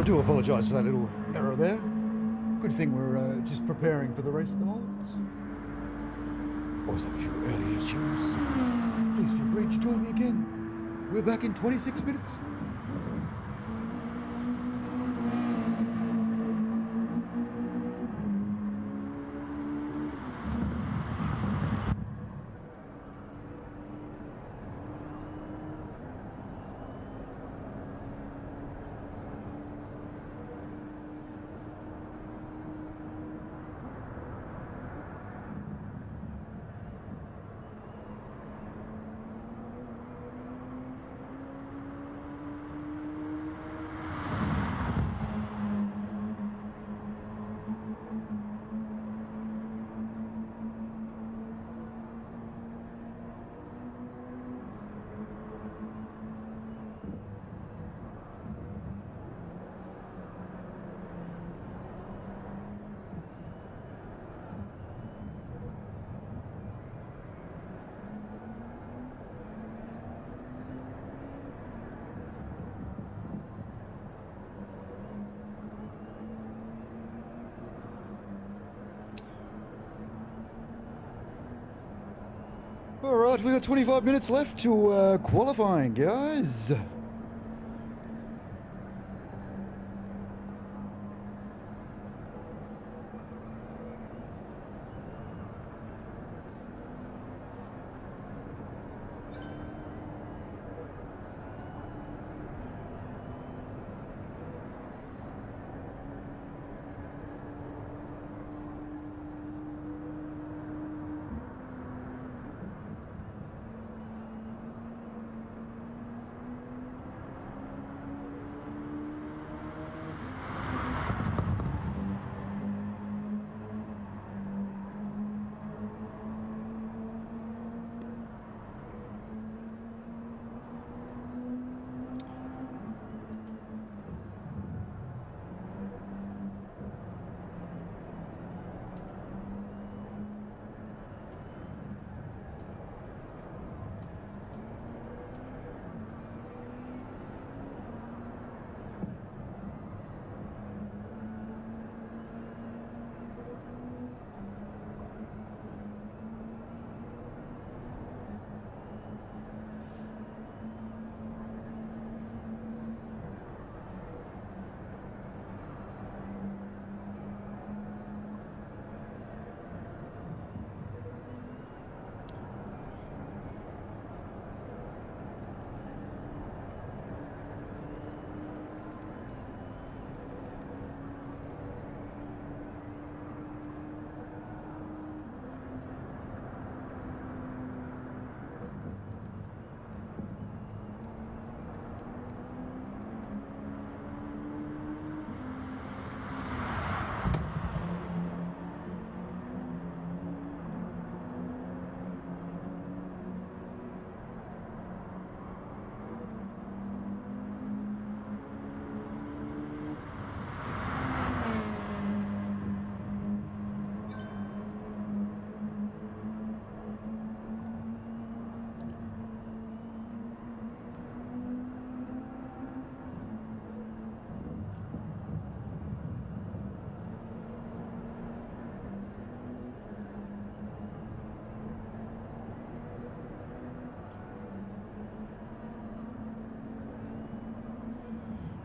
do apologise for that little error there. Good thing we're just preparing for the race at the moment. Always a few early issues. Please feel free to join me again. We're back in 26 minutes. Alright, we got 25 minutes left to qualifying, guys.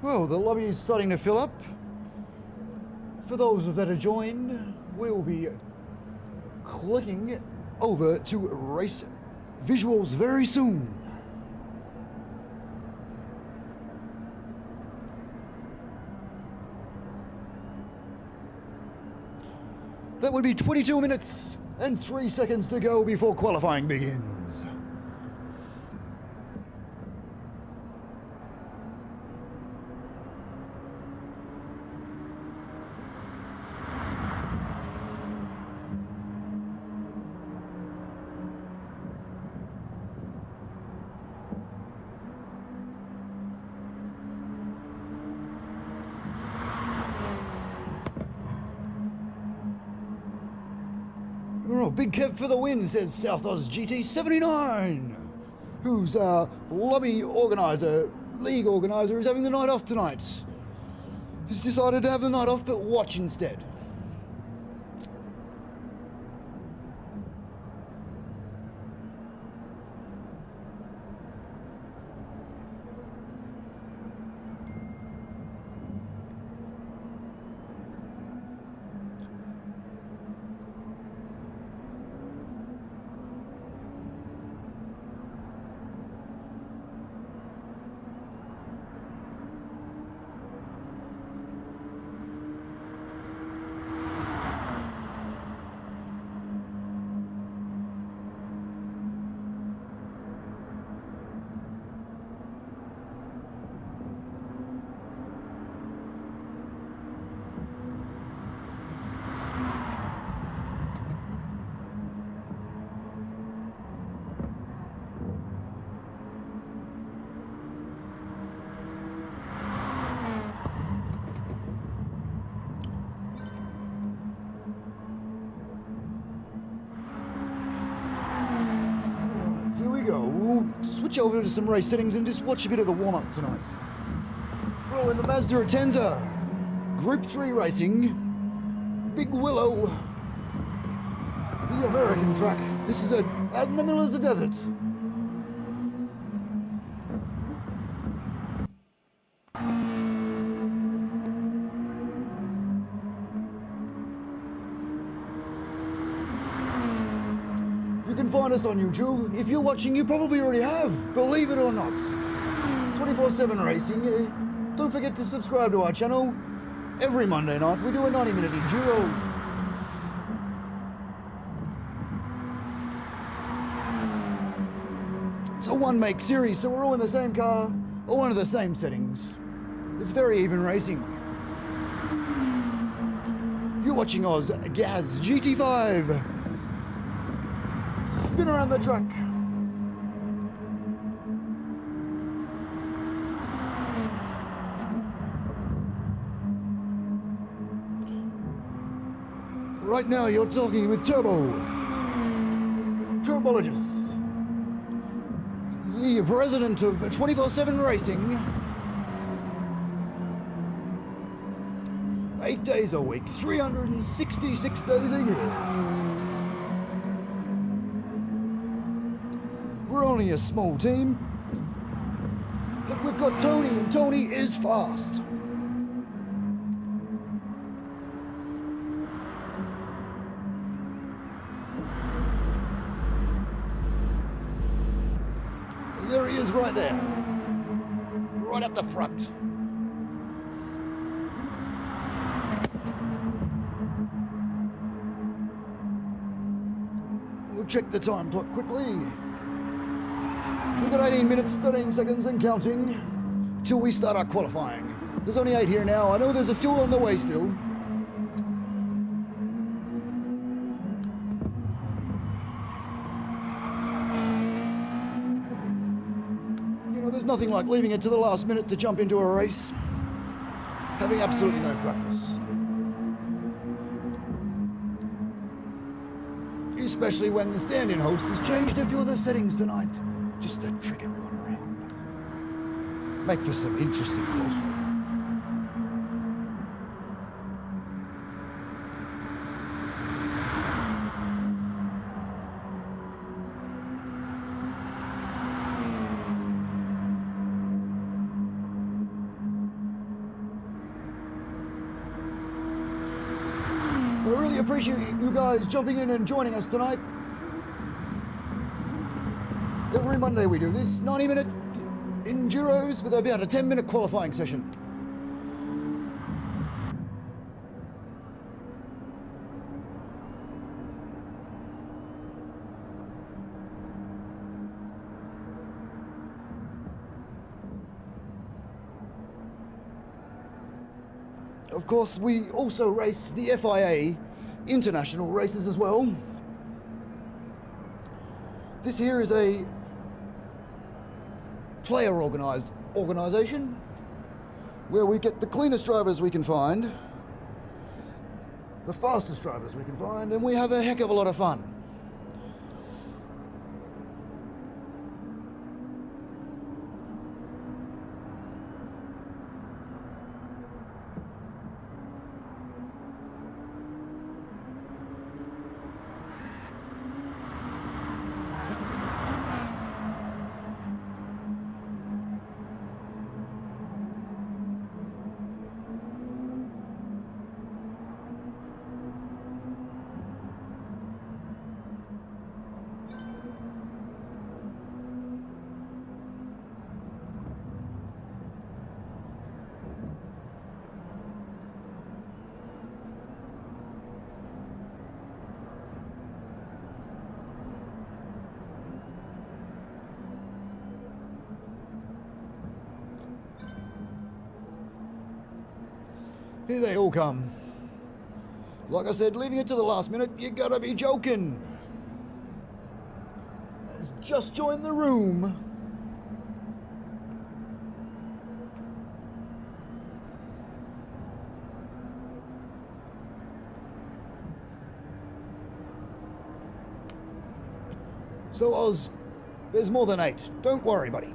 Well, the lobby is starting to fill up. For those that have joined, we'll be clicking over to race visuals very soon. That would be 22 minutes and 3 seconds to go before qualifying begins. Oh, Big Kev for the win, says South Oz GT79, who's our lobby organiser, league organiser, is having the night off tonight. has decided to have the night off but watch instead. Here we go. We'll switch over to some race settings and just watch a bit of the warm-up tonight. We're in the Mazda Atenza, Group 3 racing, Big Willow, the American track. This is out in the middle of the desert. You can find us on YouTube. If you're watching, you probably already have, believe it or not. 24/7 Racing. Don't forget to subscribe to our channel. Every Monday night we do a 90-minute Enduro. It's a one-make series, so we're all in the same car, all under the same settings. It's very even racing. You're watching Oz Gaz GT5. Spin around the track. Right now you're talking with Turbologist, the president of 24/7 Racing. 8 days a week, 366 days a year. We're only a small team, but we've got Tony, and Tony is fast. There he is right there, right up the front. We'll check the time clock quickly. We've got 18 minutes, 13 seconds and counting till we start our qualifying. There's only 8 here now. I know there's a few on the way still. You know, there's nothing like leaving it to the last minute to jump into a race, having absolutely no practice. Especially when the stand-in host has changed a few of the settings tonight, just to trick everyone around. Make for some interesting course racing. I really appreciate you guys jumping in and joining us tonight. Every Monday we do this 90-minute Enduros with about a 10-minute qualifying session. Of course, we also race the FIA international races as well. This here is a player organisation where we get the cleanest drivers we can find, the fastest drivers we can find, and we have a heck of a lot of fun. Here they all come. Like I said, leaving it to the last minute, you gotta be joking. Has just joined the room. So Oz, there's more than 8. Don't worry, buddy.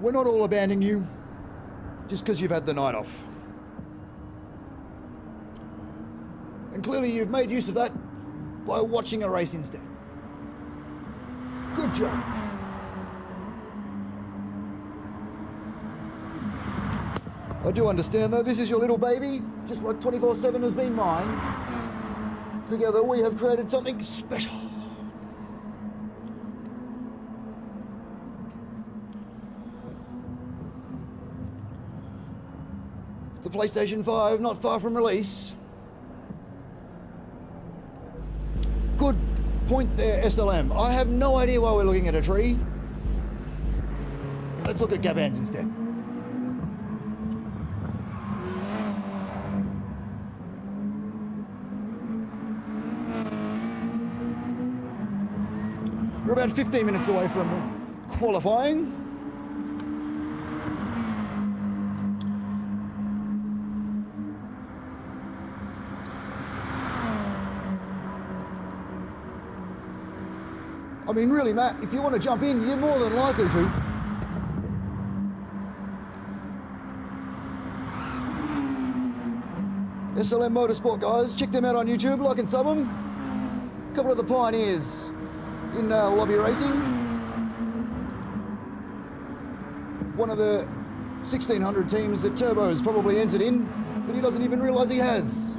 We're not all abandoning you just because you've had the night off. And clearly you've made use of that by watching a race instead. Good job. I do understand though, this is your little baby, just like 24/7 has been mine. Together we have created something special. The PlayStation 5 not far from release. Good point there, SLM. I have no idea why we're looking at a tree. Let's look at Gabans instead. We're about 15 minutes away from qualifying. I mean, really, Matt, if you want to jump in, you're more than likely to. SLM Motorsport guys, check them out on YouTube, like and sub them. A couple of the pioneers in lobby racing. One of the 1600 teams that Turbo's probably entered in that he doesn't even realise he has.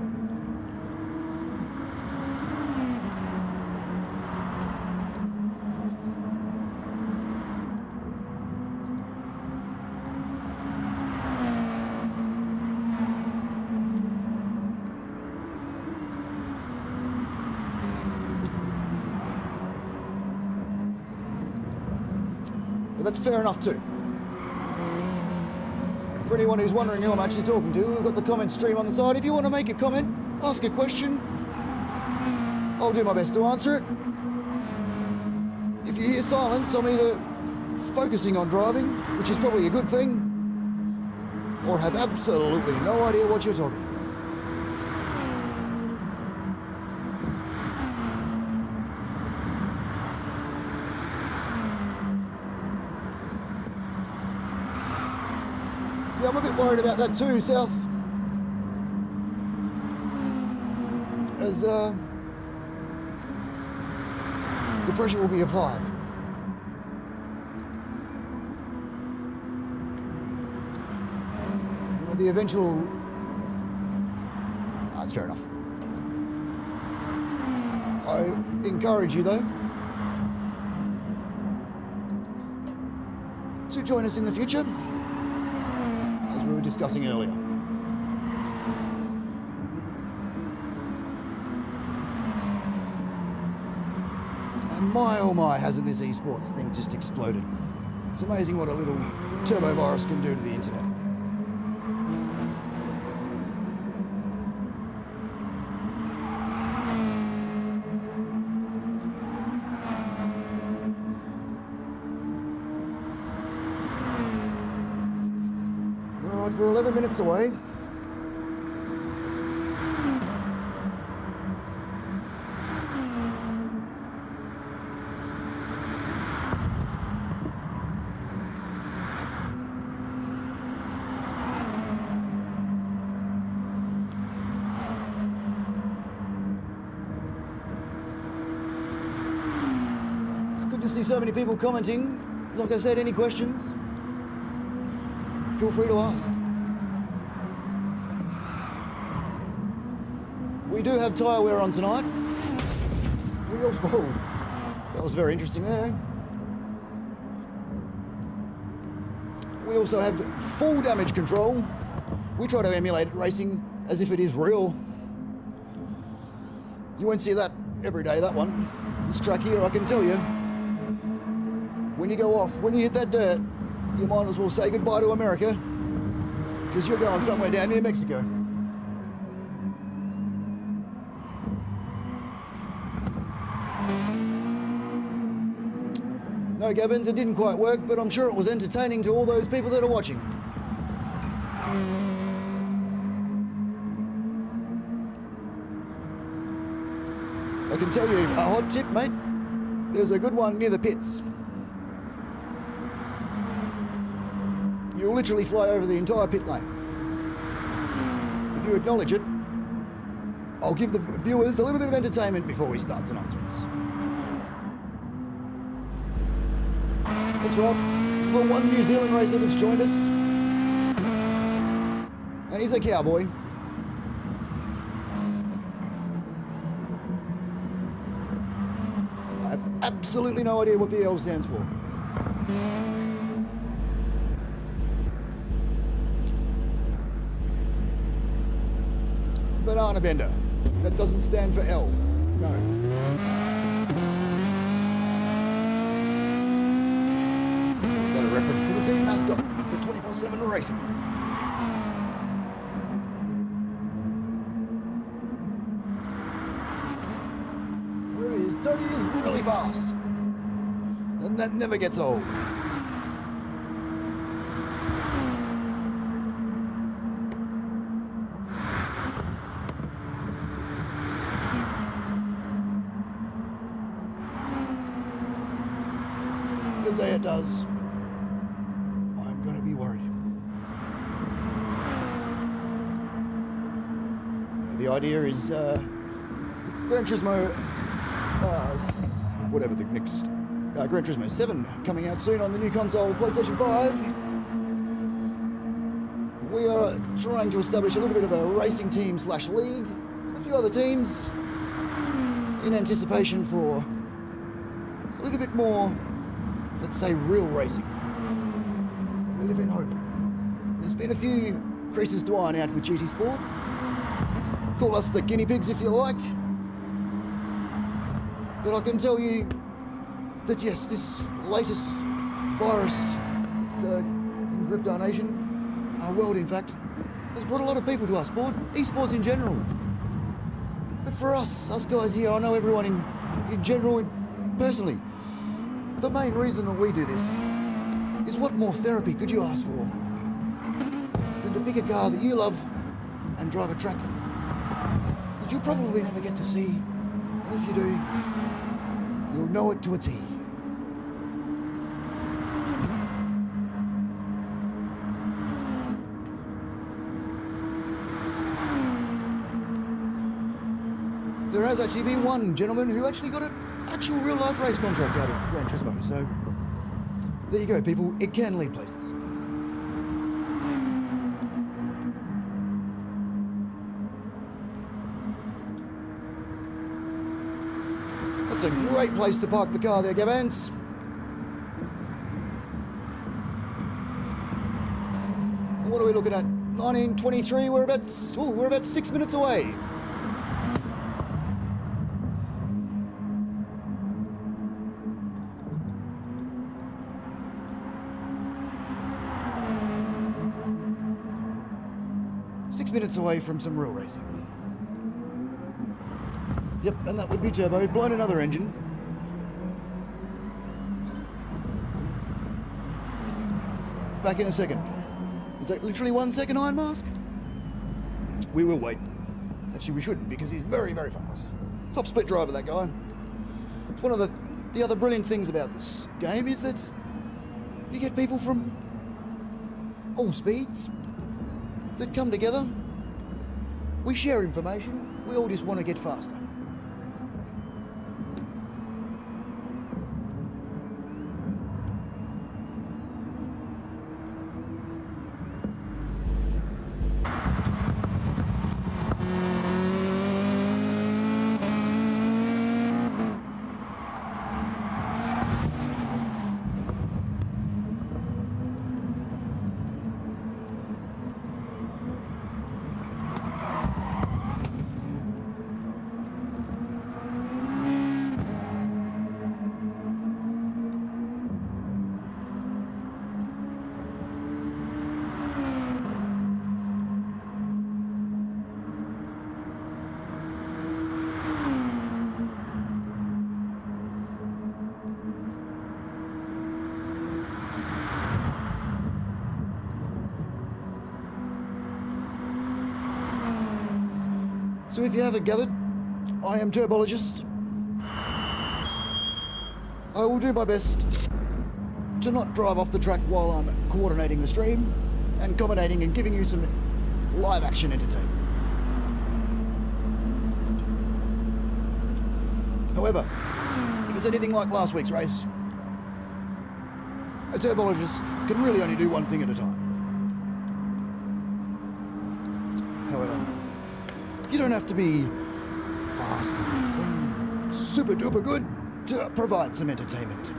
That's fair enough too. For anyone who's wondering who I'm actually talking to, we've got the comment stream on the side. If you want to make a comment, ask a question, I'll do my best to answer it. If you hear silence, I'm either focusing on driving, which is probably a good thing, or have absolutely no idea what you're talking about. Yeah, I'm a bit worried about that too, South. As the pressure will be applied. You know, the eventual... That's fair enough. I encourage you though to join us in the future, we were discussing earlier. And my oh my, hasn't this esports thing just exploded. It's amazing what a little turbo virus can do to the internet. We're 11 minutes away. It's good to see so many people commenting. Like I said, any questions, feel free to ask. We do have tyre wear on tonight. That was very interesting there. We also have full damage control. We try to emulate racing as if it is real. You won't see that every day, that one. This track here, I can tell you, when you go off, when you hit that dirt, you might as well say goodbye to America, because you're going somewhere down near Mexico. No, Gabbins, it didn't quite work, but I'm sure it was entertaining to all those people that are watching. I can tell you a hot tip, mate. There's a good one near the pits. You'll literally fly over the entire pit lane. If you acknowledge it, I'll give the viewers a little bit of entertainment before we start tonight's race. That's right, we've got one New Zealand racer that's joined us. And he's a cowboy. I have absolutely no idea what the L stands for. Banana bender. That doesn't stand for L. No. Is that a reference to the team mascot for 24/7 racing? There he is. Tony is really fast. And that never gets old. The day it does, I'm going to be worried. The idea is Gran Turismo, whatever the next, Gran Turismo 7 coming out soon on the new console, PlayStation 5. We are trying to establish a little bit of a racing team / league with a few other teams in anticipation for a little bit more, let's say, real racing. We live in hope. There's been a few creases to iron out with GT Sport. Call us the guinea pigs if you like. But I can tell you that yes, this latest virus, it's in gripped our nation, our world in fact, has brought a lot of people to our sport, esports in general. But for us guys here, I know everyone in general, personally, the main reason that we do this is what more therapy could you ask for than to pick a car that you love and drive a track that you'll probably never get to see, and if you do, you'll know it to a T. There has actually been one gentleman who actually got an actual real-life race contract out of Gran Turismo, so there you go, people, it can lead places. That's a great place to park the car there, Gavans. What are we looking at? 1923, we're about 6 minutes away. Minutes away from some real racing. Yep, and that would be turbo, blown another engine. Back in a second. Is that literally 1 second, Iron Mask? We will wait. Actually, we shouldn't, because he's very, very fast. Top split driver, that guy. It's one of the other brilliant things about this game is that you get people from all speeds that come together. We share information, we all just want to get faster. So if you haven't gathered, I am Turbologist. I will do my best to not drive off the track while I'm coordinating the stream and commentating and giving you some live action entertainment. However, if it's anything like last week's race, a turbologist can really only do one thing at a time. However, you don't have to be fast and clean, super duper good to provide some entertainment.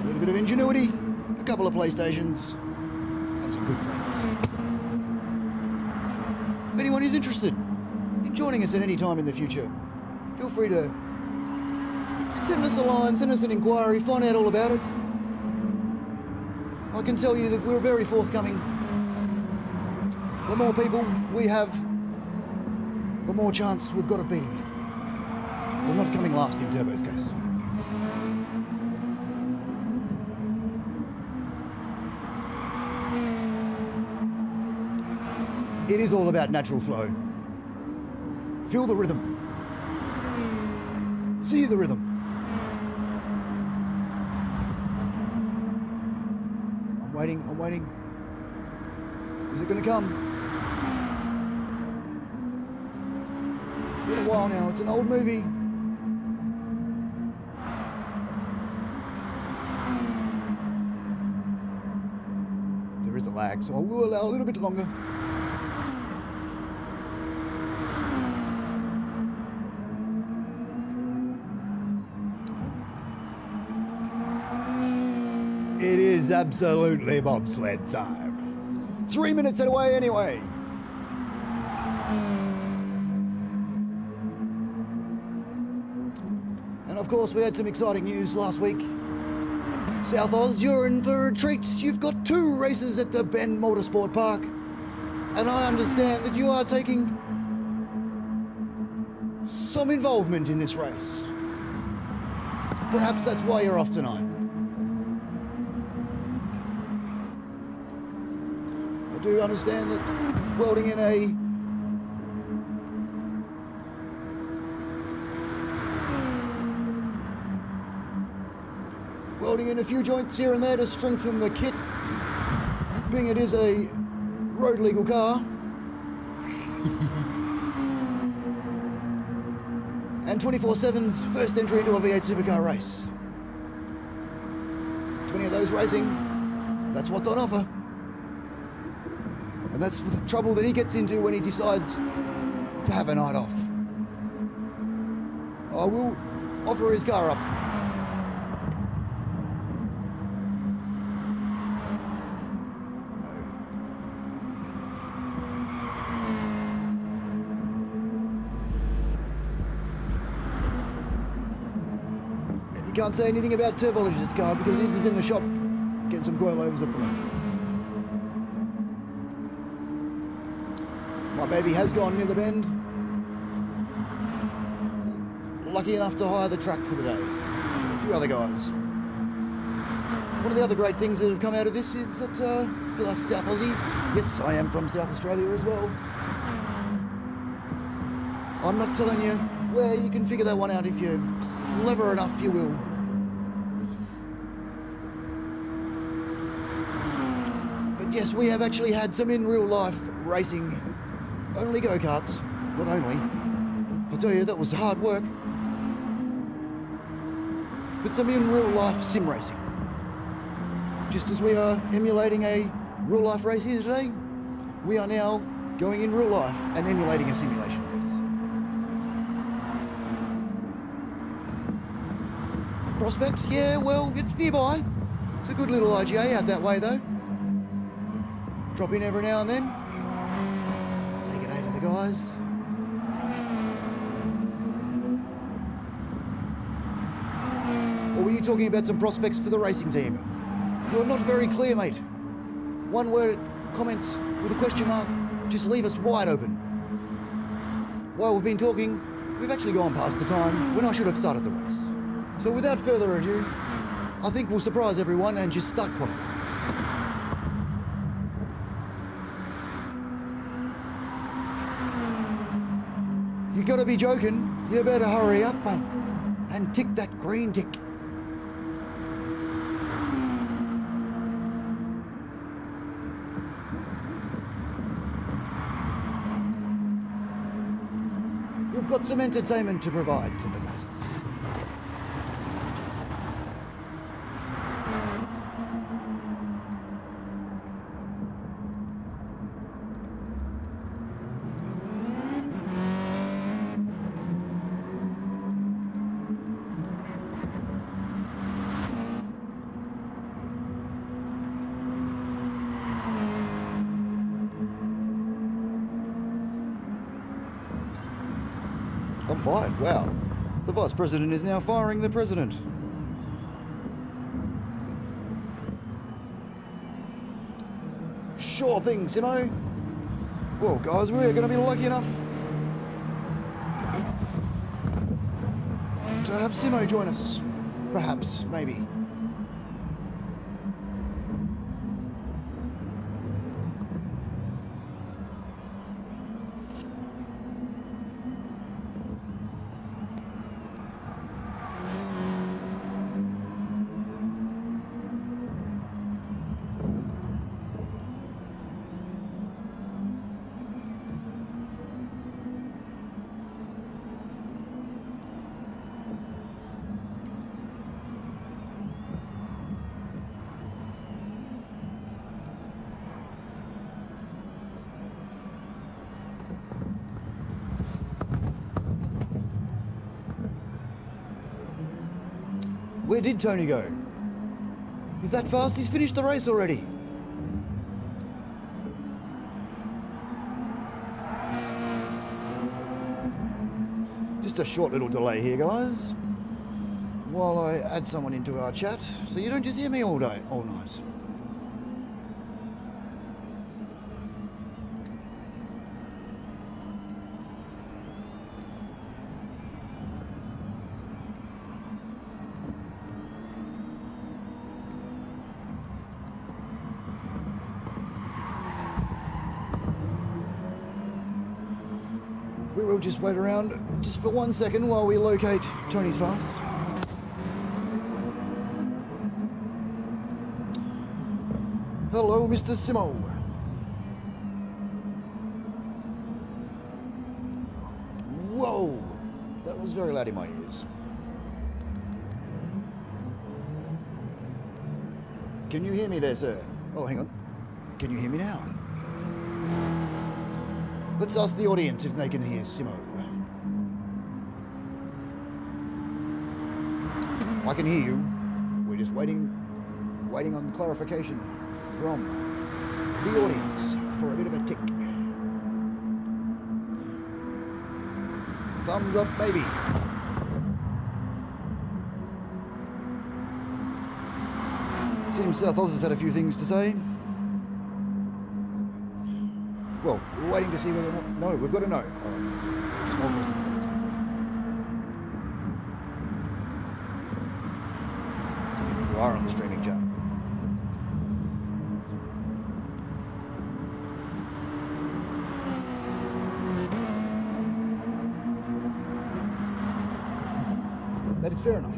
A little bit of ingenuity, a couple of PlayStations, and some good friends. If anyone is interested in joining us at any time in the future, feel free to send us a line, send us an inquiry, find out all about it. I can tell you that we're very forthcoming. The more people we have, the more chance we've got of beating you. We're not coming last in Turbo's case. It is all about natural flow. Feel the rhythm. See the rhythm. I'm waiting. Is it gonna come? It's been a while now, it's an old movie. There is a lag, so I will allow a little bit longer. It is absolutely bobsled time. 3 minutes away anyway. And of course we had some exciting news last week. South Oz, you're in for a treat. You've got 2 races at the Bend Motorsport Park. And I understand that you are taking some involvement in this race. Perhaps that's why you're off tonight. I do understand that welding in a few joints here and there to strengthen the kit, being it is a road legal car. And 24/7's first entry into a V8 supercar race. 20 of those racing, that's what's on offer. And that's the trouble that he gets into when he decides to have a night off. I will offer his car up. No. And you can't say anything about Turbologist's car because his is in the shop getting some coilovers at the moment. My baby has gone near the bend. Lucky enough to hire the track for the day. A few other guys. One of the other great things that have come out of this is that for us South Aussies, yes, I am from South Australia as well. I'm not telling you where you can figure that one out. If you're clever enough, you will. But yes, we have actually had some in real life racing. Only go-karts, not only. I'll tell you, that was hard work. But some in real life sim racing. Just as we are emulating a real life race here today, we are now going in real life and emulating a simulation race. Prospect? Yeah, well, it's nearby. It's a good little IGA out that way though. Drop in every now and then. Say good day to the guys. Or were you talking about some prospects for the racing team? You're not very clear, mate. One word comments with a question mark just leave us wide open. While we've been talking, we've actually gone past the time when I should have started the race. So without further ado, I think we'll surprise everyone and just start qualifying. gotta be joking. You better hurry up, mate, and tick that green tick. We've got some entertainment to provide to the masses. I'm fired. Wow. The Vice President is now firing the President. Sure thing, Simo. Well, guys, we're going to be lucky enough to have Simo join us. Perhaps, maybe. Where did Tony go? He's that fast? He's finished the race already. Just a short little delay here, guys, while I add someone into our chat, so you don't just hear me all night. We will just wait around just for 1 second while we locate Tony's fast. Hello, Mr. Simo. Whoa, that was very loud in my ears. Can you hear me there, sir? Oh, hang on. Can you hear me now? Let's ask the audience if they can hear Simo. I can hear you. We're just waiting on clarification from the audience for a bit of a tick. Thumbs up, maybe. Seems South Oz has had a few things to say. Well, we're waiting to see whether or not... No, we've got to know. All right. Just alter some settings quickly. You are on the streaming chat. That is fair enough.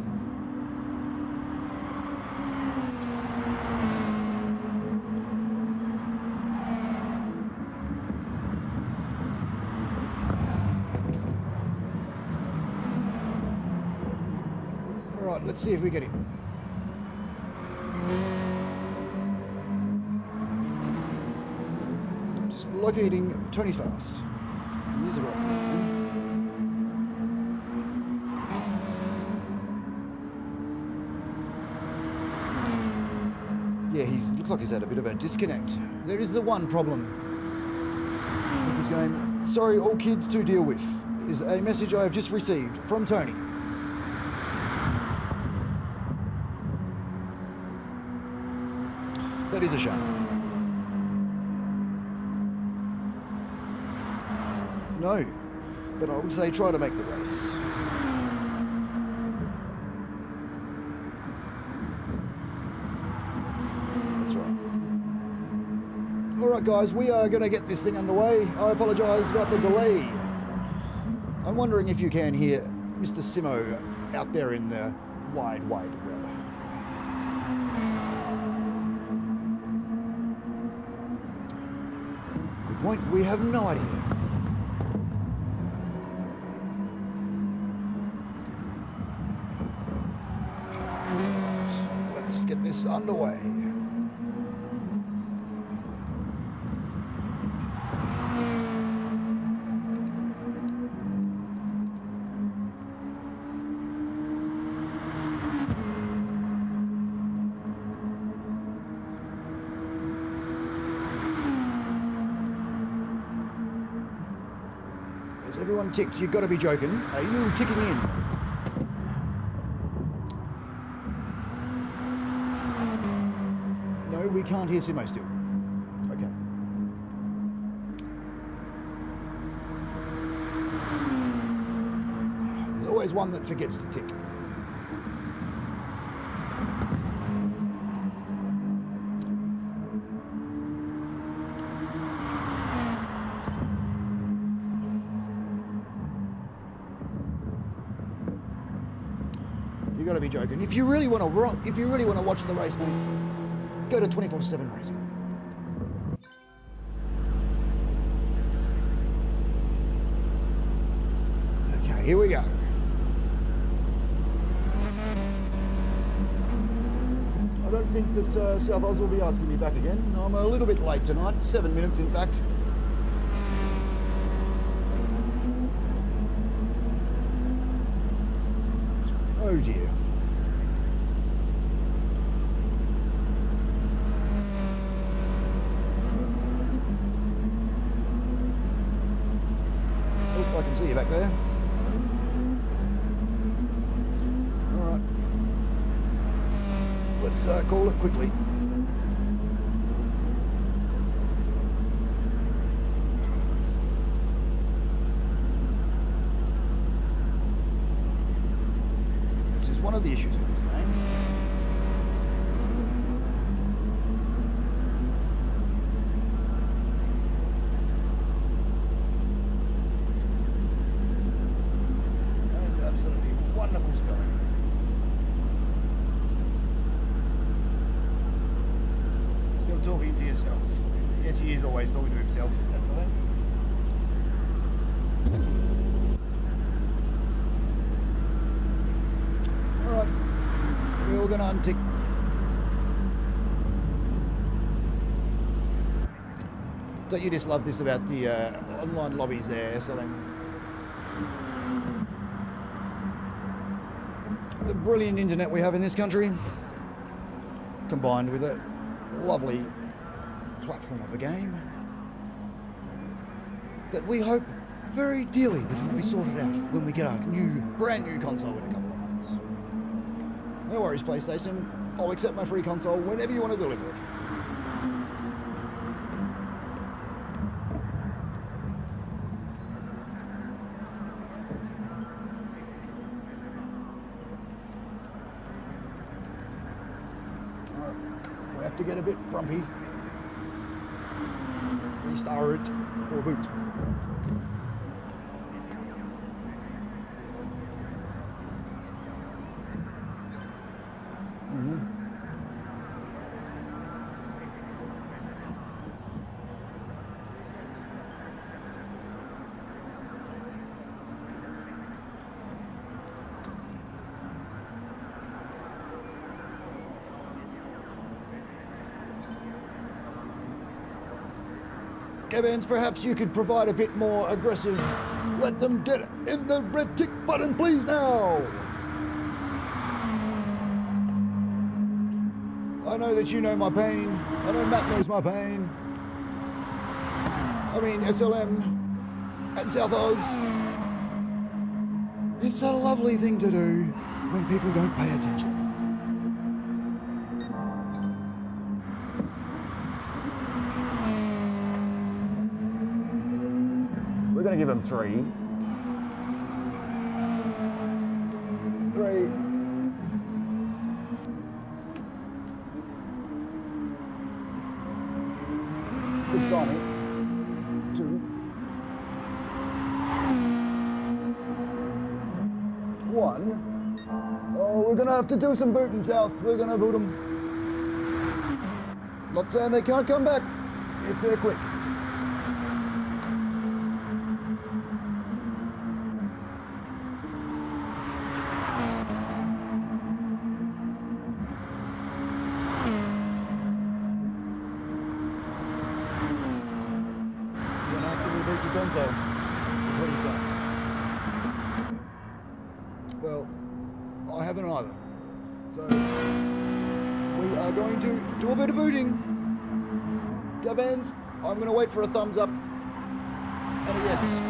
Let's see if we get him. Just locating Tony's fast. He's a rough man. Yeah, looks like he's had a bit of a disconnect. There is the one problem with this game. Sorry, all kids to deal with. Is a message I have just received from Tony. That is a shame. No, but I would say try to make the race. That's right. All right, guys, we are going to get this thing underway. I apologise about the delay. I'm wondering if you can hear Mr. Simo out there in the wide, wide web. Good point, we have no idea. Let's get this underway. Is everyone ticked? You've got to be joking. Are you ticking in? No, we can't hear Simo still. Okay. There's always one that forgets to tick. You got to be joking. If you really want to watch the race, mate, go to 24/7 Racing. Okay, here we go. I don't think that South Oz will be asking me back again. I'm a little bit late tonight, 7 minutes in fact. Oh dear. Oh, I can see you back there. All right. Let's call it quickly. This is one of the issues with this game. And absolutely wonderful spelling. Still talking to yourself. Yes, he is always talking to himself. That's the way. Alright, we're all going to untick. Don't you just love this about the online lobbies there, selling the brilliant internet we have in this country, combined with a lovely platform of a game that we hope very dearly that it will be sorted out when we get our brand new console in a couple of months. No worries, PlayStation. I'll accept my free console whenever you want to deliver it. We have to get a bit grumpy. Restart or boot. Evans, perhaps you could provide a bit more aggressive. Let them get in the red tick button, please, now. I know that you know my pain. I know Matt knows my pain. I mean, SLM and South Oz. It's a lovely thing to do when people don't pay attention. We're going to give them 3. 3. Good timing. 2. have to do some booting south. We're going to boot them. Not saying they can't come back if they're quick. You're going to have to reboot your console. What do you say? Well, I haven't either. So, we are going to do a bit of booting. Go bands, I'm going to wait for a thumbs up and a yes.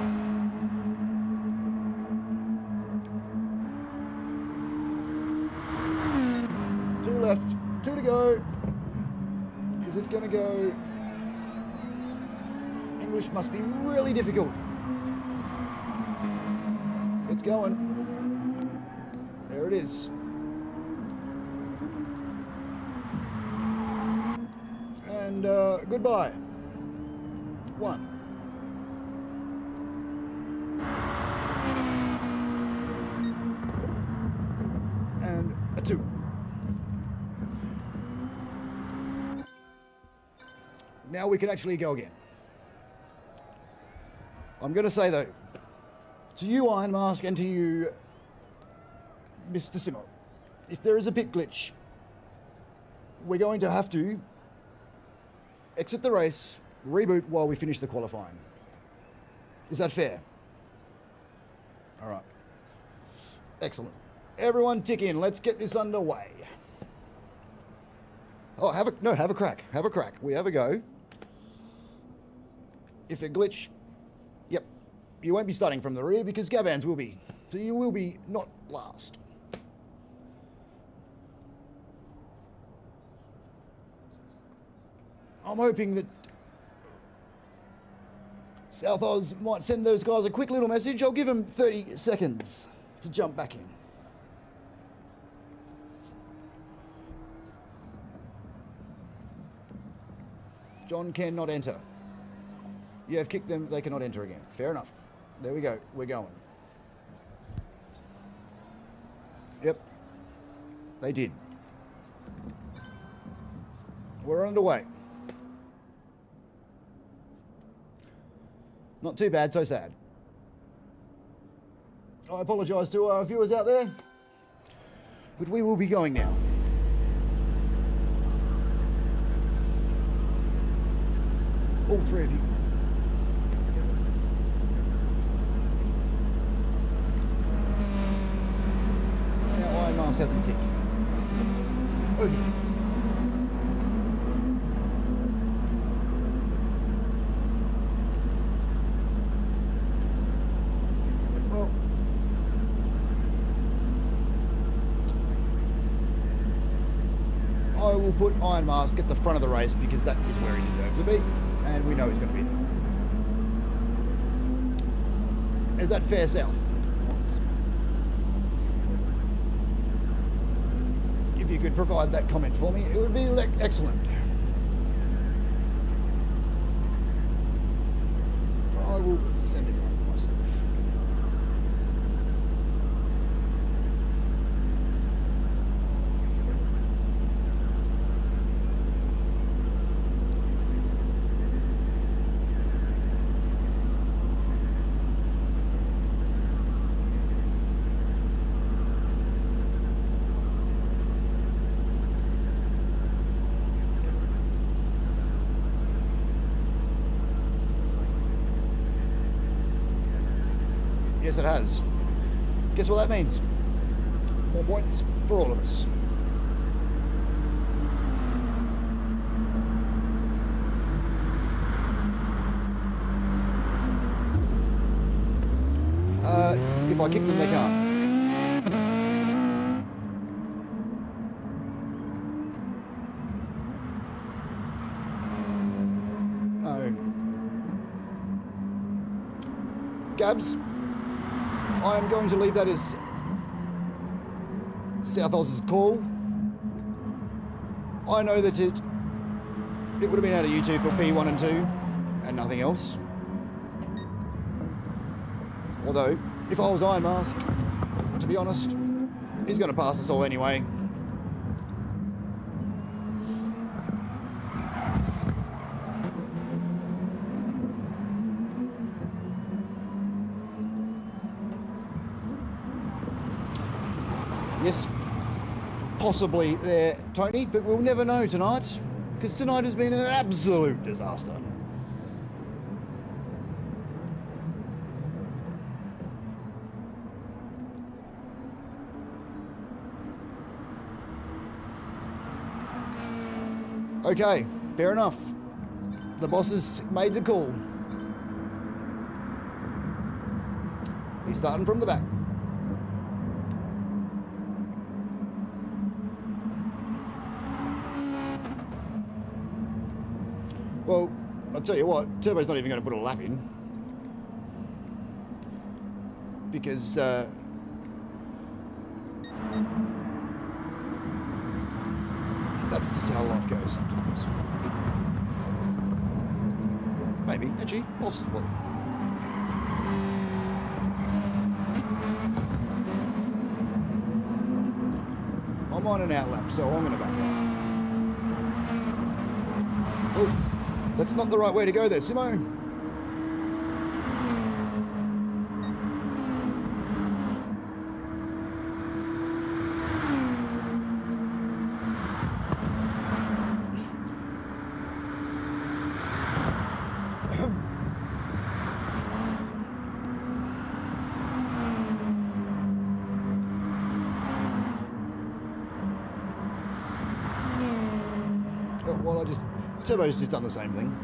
Two left, two to go. Is it going to go? English must be really difficult. It's going. There it is. And goodbye. One. And a two. Now we can actually go again. I'm going to say though, to you Iron Mask and to you Mr. Simo, if there is a pit glitch, we're going to have to exit the race, reboot while we finish the qualifying. Is that fair? All right. Excellent. Everyone tick in. Let's get this underway. Oh, have a crack. Have a crack. We have a go. If it glitch, yep, you won't be starting from the rear because Gavans will be. So you will be not last. I'm hoping that South Oz might send those guys a quick little message. I'll give them 30 seconds to jump back in. John cannot enter. You have kicked them, they cannot enter again. Fair enough. There we go. We're going. Yep. They did. We're underway. Not too bad, so sad. I apologise to our viewers out there, but we will be going now. All three of you. Now Iron Mask hasn't ticked. Okay. I will put Iron Mask at the front of the race because that is where he deserves to be, and we know he's going to be there. Is that fair, South? If you could provide that comment for me, it would be excellent. I will send it on myself. Yes, it has. Guess what that means? More points for all of us. If I kick them, they can't. No. Gabs, I am going to leave that as South Oz's call. I know that it would have been out of you two for P1 and 2 and nothing else. Although, if I was Iron Mask, to be honest, He's going to pass us all anyway. Yes, possibly there, Tony, but we'll never know tonight, because tonight has been an absolute disaster. Okay, fair enough. The bosses made the call. He's starting from the back. Well, I'll tell you what, Turbo's not even going to put a lap in. Because, that's just how life goes sometimes. Maybe, actually, possibly. I'm on an out lap, so I'm going to back out. Oh, that's not the right way to go there, Simo. Well, Turbo's just done the same thing.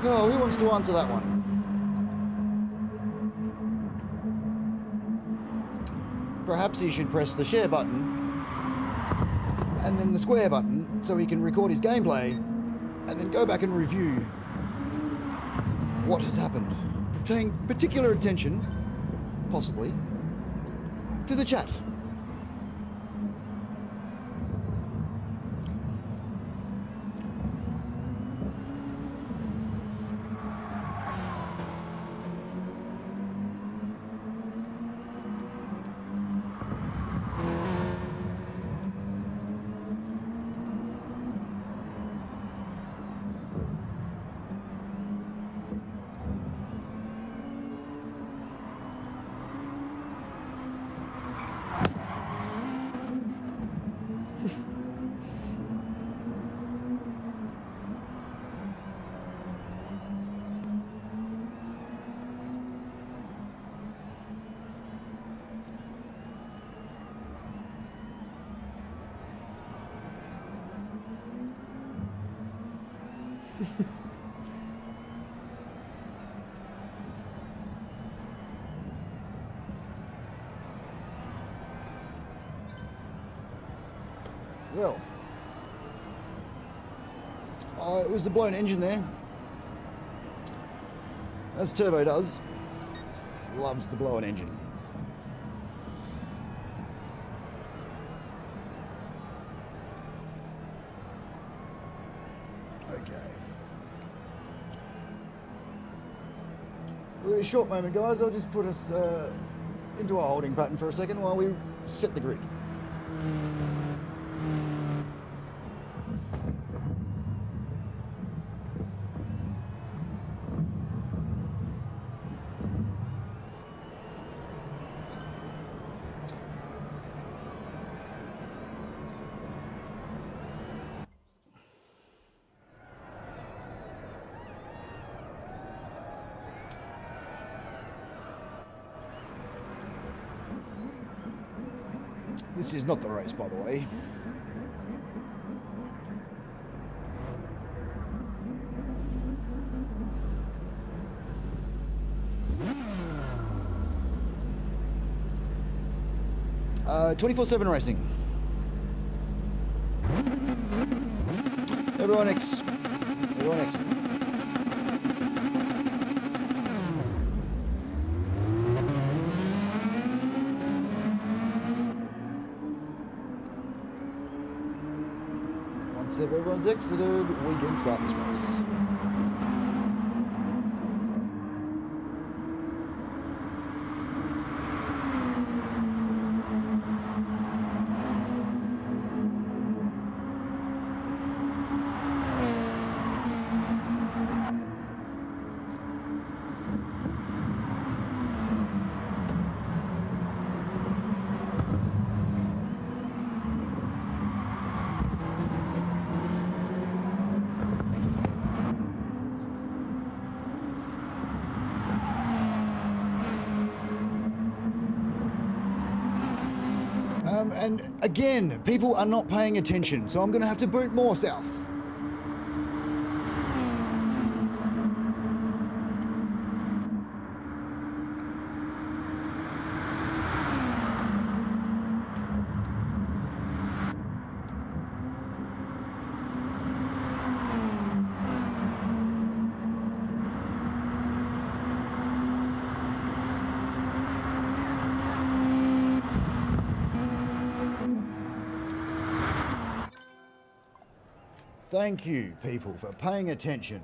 Oh, who wants to answer that one? Perhaps he should press the share button and then the square button so he can record his gameplay and then go back and review what has happened. Paying particular attention, possibly, to the chat. Well, it was a blown engine there, as Turbo does. Loves to blow an engine. Okay. A short moment, guys. I'll just put us into a holding pattern for a second while we set the grid. This is not the race, by the way. Uh, 24/7 racing. Everyone You're next. Once everyone's exited, we can start this race. And again, people are not paying attention, so I'm going to have to boot more south. Thank you, people, for paying attention.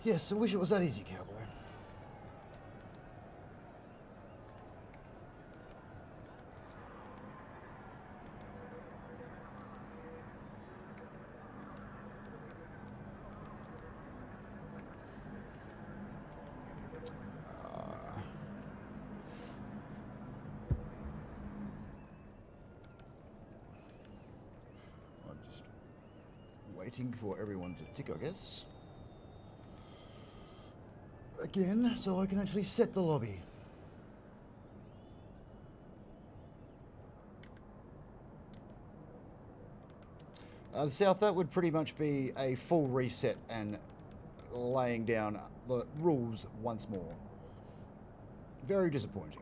Yes, I wish it was that easy, cowboy. I'm just waiting for everyone to tick, I guess. Again, so I can actually set the lobby. South, that would pretty much be a full reset and laying down the rules once more. Very disappointing.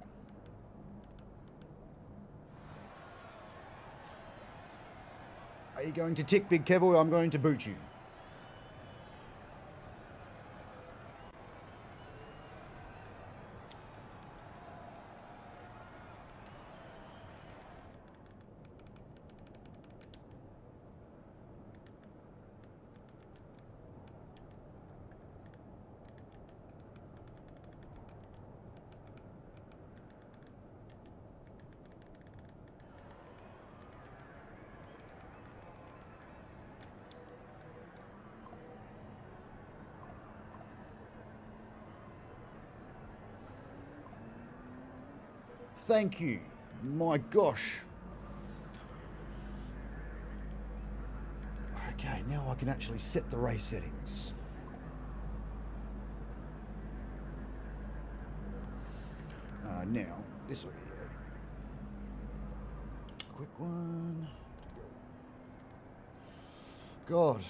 Are you going to tick, Big Kev, or I'm going to boot you? Thank you. My gosh. Okay, now I can actually set the race settings. Now, this will be a quick one. God.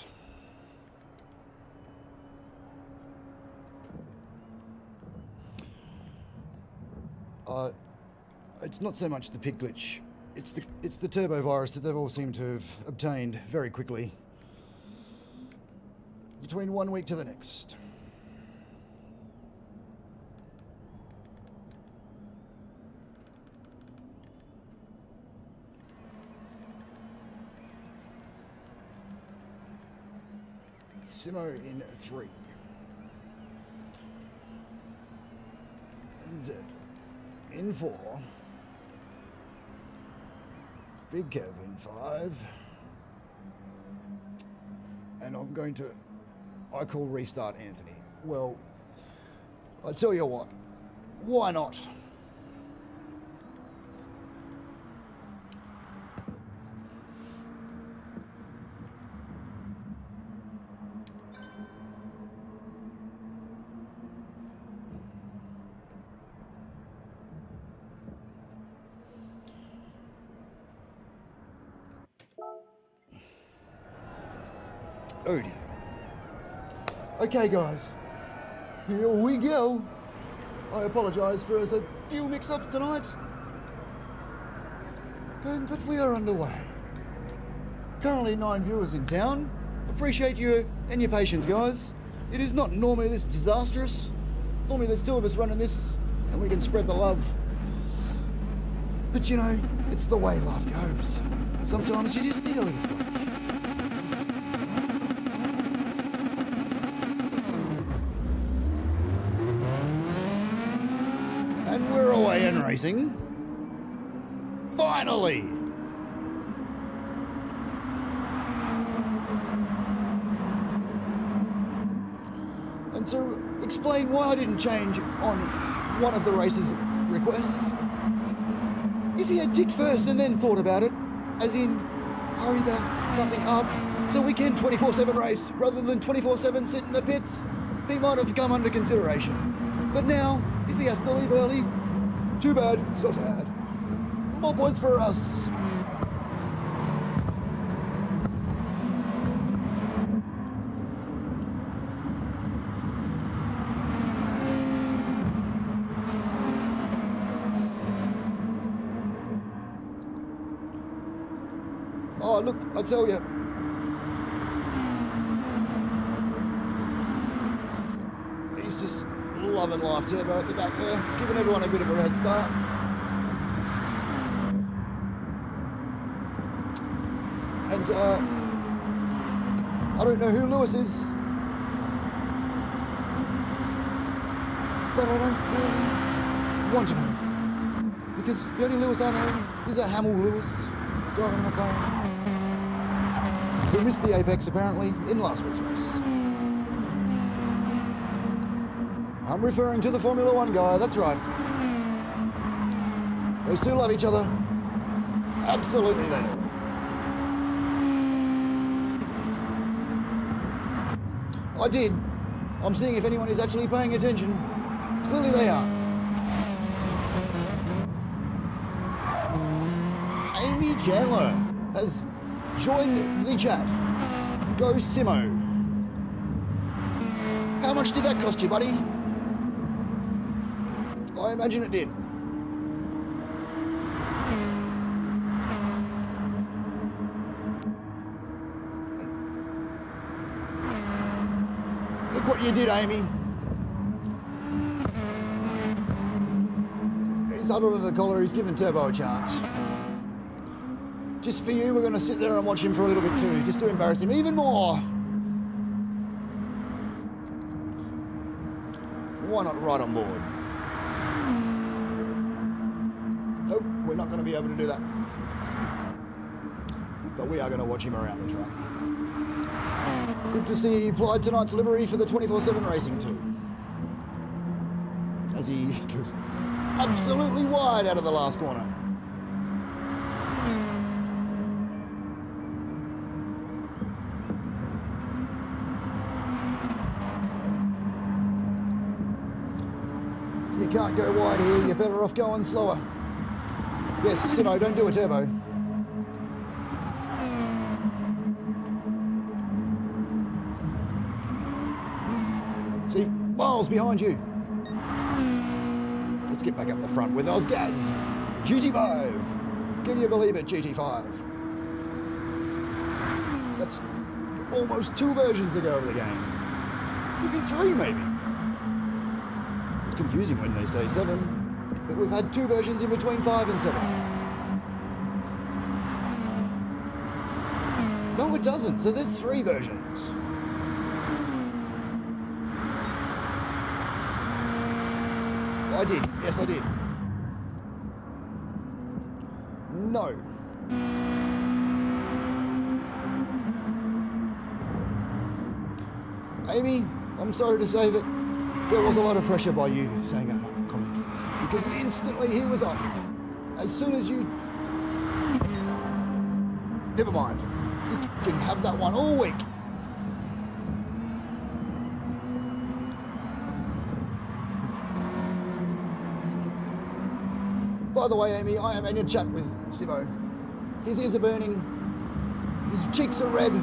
It's not so much the pig glitch. It's the turbo virus that they've all seemed to have obtained very quickly. Between 1 week to the next. Simo in 3. And Z in 4. Big Kev in 5. And I'm going to... I call restart Anthony. Well, I tell you what. Why not? Oh dear. Okay guys, here we go. I apologise for a few mix-ups tonight. But we are underway. Currently 9 viewers in town. Appreciate you and your patience, guys. It is not normally this disastrous. Normally there's 2 of us running this and we can spread the love. But you know, it's the way life goes. Sometimes you just need a little break. And we're away and racing. Finally! And to explain why I didn't change on one of the race's requests, if he had ticked first and then thought about it, as in hurry something up so we can 24/7 race rather than 24/7 sit in the pits, he might have come under consideration. But now, if he has to leave early, too bad, so sad. More points for us. Oh, look, I tell you. He's just loving life, Turbo at the back there, giving everyone a bit of a head start. And, I don't know who Lewis is, but I don't really want to know. Because the only Lewis I know is a Hamill Lewis driving a McLaren, who missed the apex apparently in last week's race. I'm referring to the Formula One guy, that's right. Those 2 love each other. Absolutely they do. I did. I'm seeing if anyone is actually paying attention. Clearly they are. Amy Chandler has joined the chat. Go Simo. How much did that cost you, buddy? I imagine it did. Look what you did, Amy. He's huddled under the collar, he's given Turbo a chance. Just for you, we're going to sit there and watch him for a little bit too, just to embarrass him even more. Why not right on board? Nope, we're not going to be able to do that. But we are going to watch him around the track. Good to see he applied tonight's livery for the 24/7 racing too. As he goes absolutely wide out of the last corner. You can't go wide here, you're better off going slower. Yes, Simo, don't do a turbo. See, miles behind you. Let's get back up the front with those Gaz. GT5. Can you believe it, GT5? That's almost 2 versions ago of the game. Maybe 3, maybe. It's confusing when they say 7, but we've had 2 versions in between 5 and 7. No, it doesn't. So there's 3 versions. I did. Yes, I did. No. Amy, I'm sorry to say that there was a lot of pressure by you saying that comment, because instantly he was off. As soon as you... Never mind. You can have that one all week. By the way, Amy, I am in a chat with Simo. His ears are burning. His cheeks are red.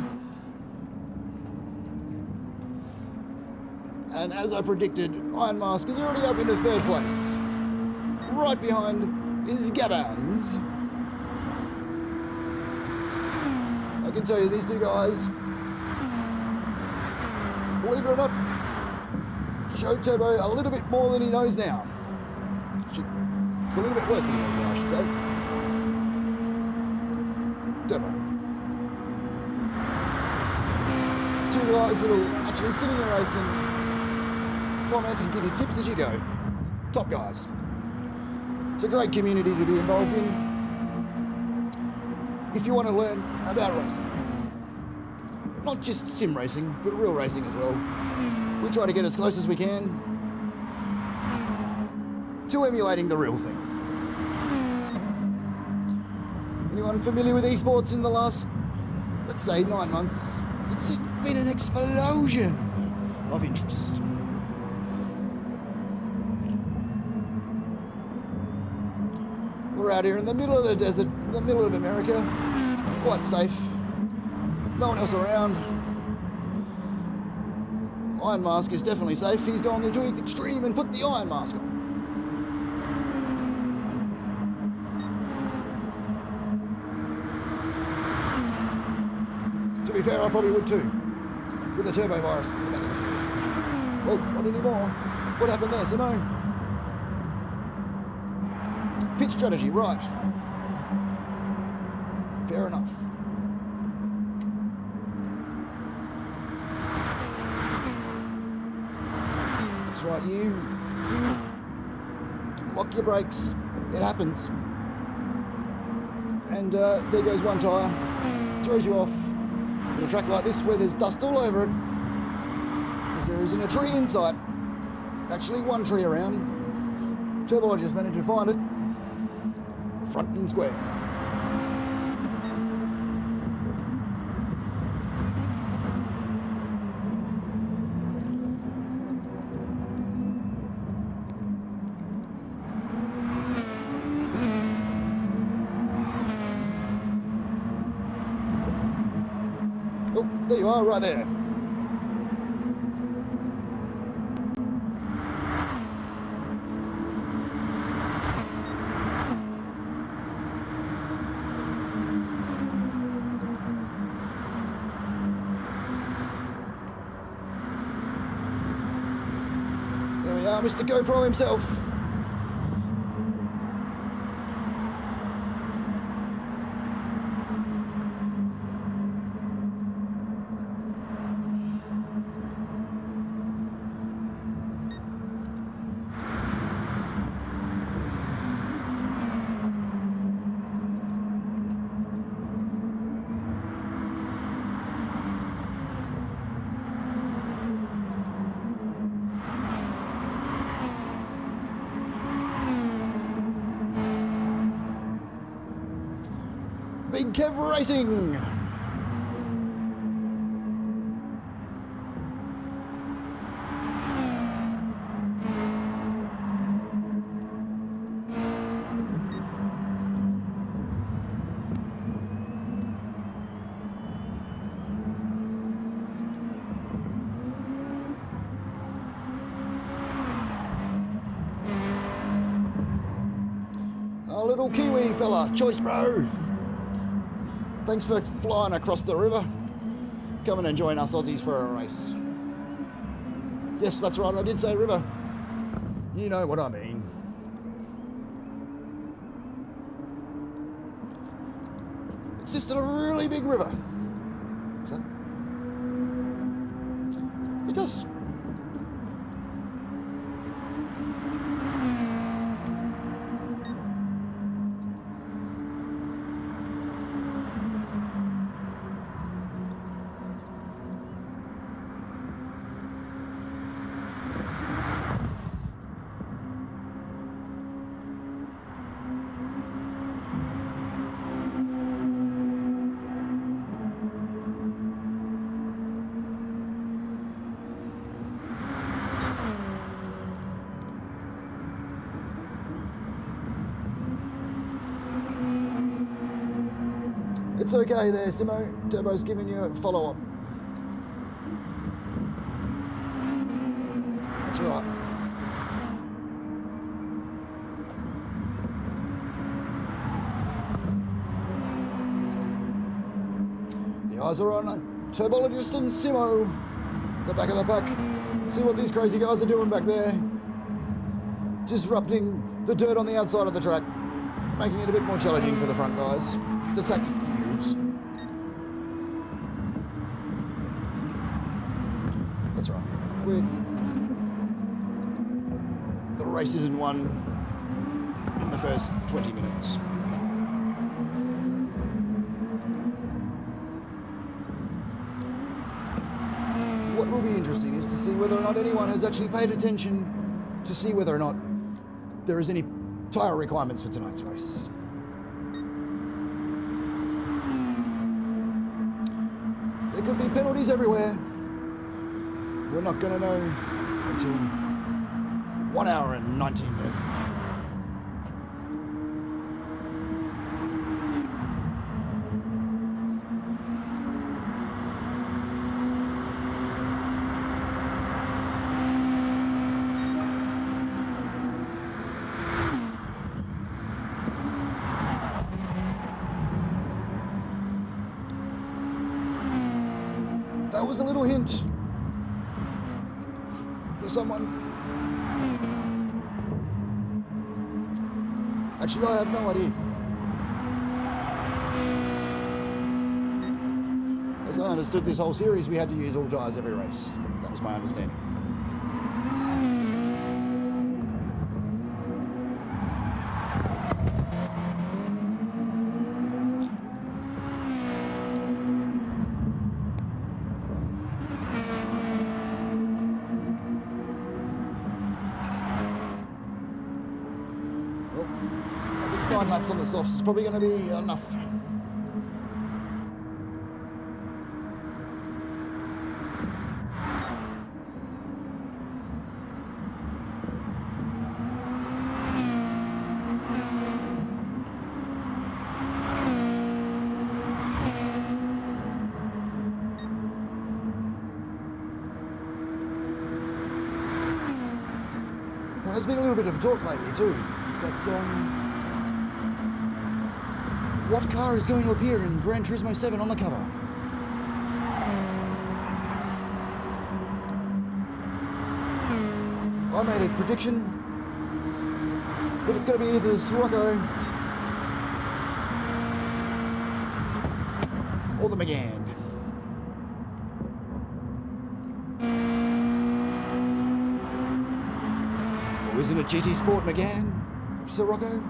And as I predicted, Iron Mask is already up into 3rd place. Right behind is Gabbans. I can tell you these two guys, believe it or not, showed Turbo a little bit more than he knows now. It's a little bit worse than he knows now, I should say. Turbo. Two guys that'll actually sit in your race and comment and give you tips as you go. Top guys. It's a great community to be involved in if you want to learn about racing. Not just sim racing, but real racing as well. We try to get as close as we can to emulating the real thing. Anyone familiar with esports in the last, let's say, 9 months? It's been an explosion of interest. We're out here in the middle of the desert, in the middle of America, quite safe, no one else around. Iron Mask is definitely safe. He's gone to the extreme and put the Iron Mask on. To be fair, I probably would too, with the turbo virus in the back of the field. Well, not anymore. What happened there, Simone? Pitch strategy, right. Fair enough. That's right, you lock your brakes. It happens. And there goes one tyre, throws you off. In a track like this where there's dust all over it, because there isn't a tree in sight. Actually, one tree around. Turbo just managed to find it. Front and square. Oh, there you are, right there. There we are, Mr. GoPro himself. Big Kev Racing. Our little Kiwi fella, choice bro. Thanks for flying across the river. Coming and join us Aussies for a race. Yes, that's right, I did say river. You know what I mean. It's just a really big river. Is that? It does. It's okay there, Simo. Turbo's giving you a follow-up. That's right. The eyes are on Turbologist and Simo. The back of the pack. See what these crazy guys are doing back there. Disrupting the dirt on the outside of the track. Making it a bit more challenging for the front guys. It's a tactical moves. That's right. The race isn't won in the first 20 minutes. What will be interesting is to see whether or not anyone has actually paid attention to see whether or not there is any tyre requirements for tonight's race. There could be penalties everywhere. We're not going to know until 1 hour and 19 minutes time. That was a little hint for someone. Actually, I have no idea. As I understood this whole series, we had to use all tyres every race. That was my understanding. Well, I think 9 laps on the softs is probably going to be enough. There's been a little bit of talk lately too. That's what car is going to appear in Gran Turismo 7 on the cover? I made a prediction that it's going to be either the Sirocco or the Megane. Or isn't it GT Sport Megane? Sirocco?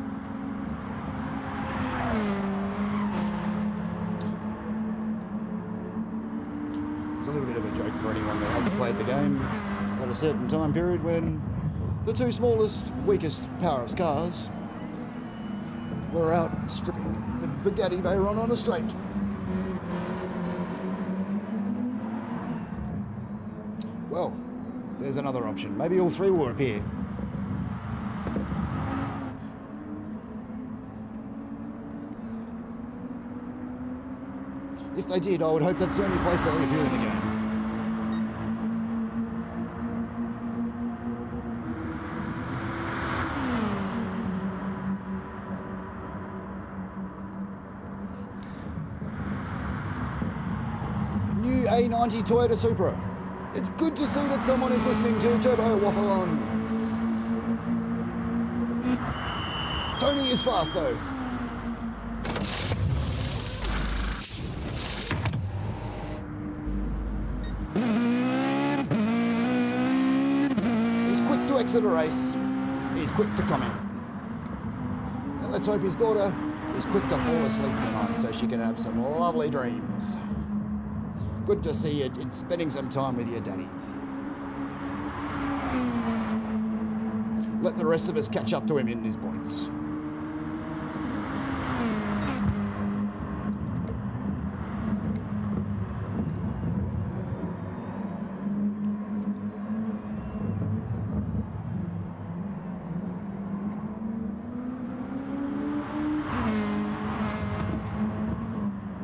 It's a little bit of a joke for anyone that hasn't played the game at a certain time period when the two smallest, weakest, powerless cars were out stripping the Bugatti Veyron on a straight. Well, there's another option. Maybe all three will appear. If they did, I would hope that's the only place they appear in the game. New A90 Toyota Supra. It's good to see that someone is listening to Turbo Waffle On. Tony is fast though. Exit a race, he's quick to comment. And let's hope his daughter is quick to fall asleep tonight so she can have some lovely dreams. Good to see you spending some time with your daddy. Let the rest of us catch up to him in his points.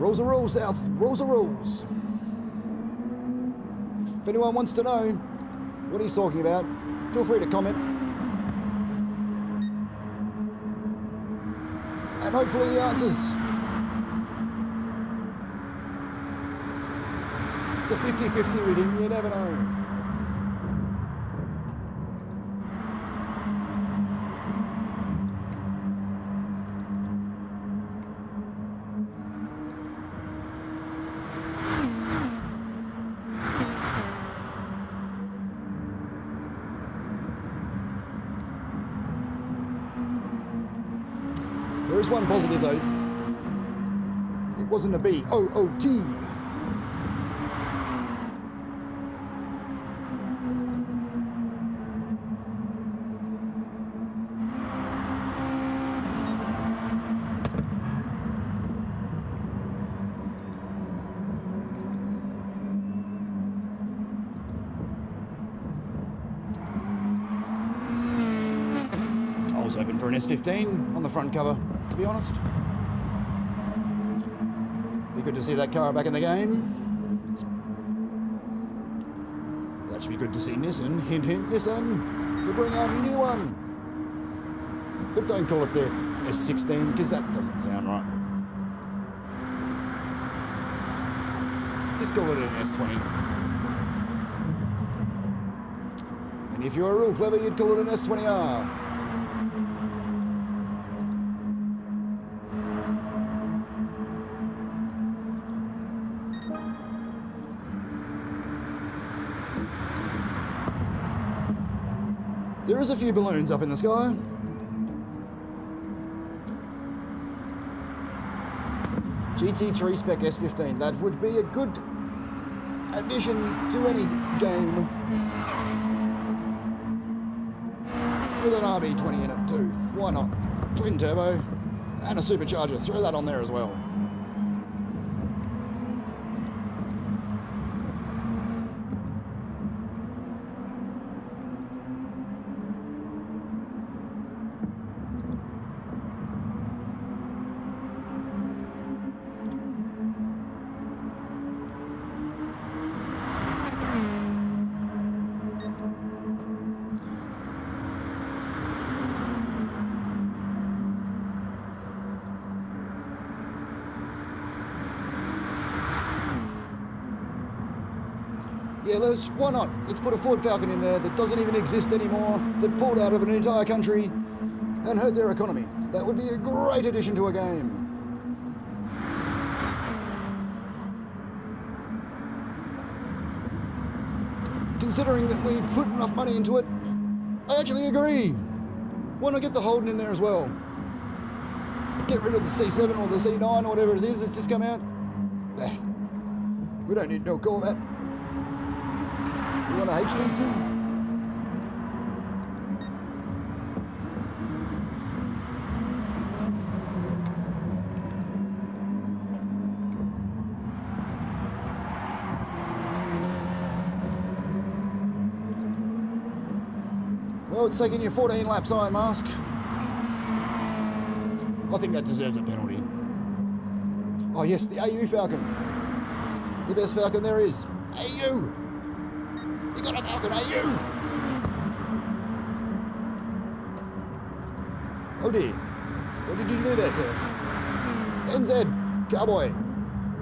Rules are rules, South. Rules are rules. If anyone wants to know what he's talking about, feel free to comment. And hopefully he answers. It's a 50-50 with him, you never know. There is one positive though. It wasn't a B-O-O-T. I was hoping for an S15 on the front cover, to be honest. Be good to see that car back in the game. That should be good to see Nissan, hint hint Nissan, to bring out a new one. But don't call it the S16 because that doesn't sound right. Just call it an S20. And if you're real clever, you'd call it an S20R. There is a few balloons up in the sky. GT3 Spec S15, that would be a good addition to any game. With an RB20 in it too. Why not? Twin turbo and a supercharger, throw that on there as well. Yeah, why not? Let's put a Ford Falcon in there that doesn't even exist anymore, that pulled out of an entire country and hurt their economy. That would be a great addition to a game. Considering that we put enough money into it, I actually agree. Why not get the Holden in there as well? Get rid of the C7 or the C9 or whatever it is that's just come out. We don't need no Corvette. We want a HD2. Well, it's taking you 14 laps, Iron Mask. I think that deserves a penalty. Oh yes, the AU Falcon. The best Falcon there is. AU! You got a Falcon, AU! Oh dear. What did you do there, sir? NZ, Cowboy.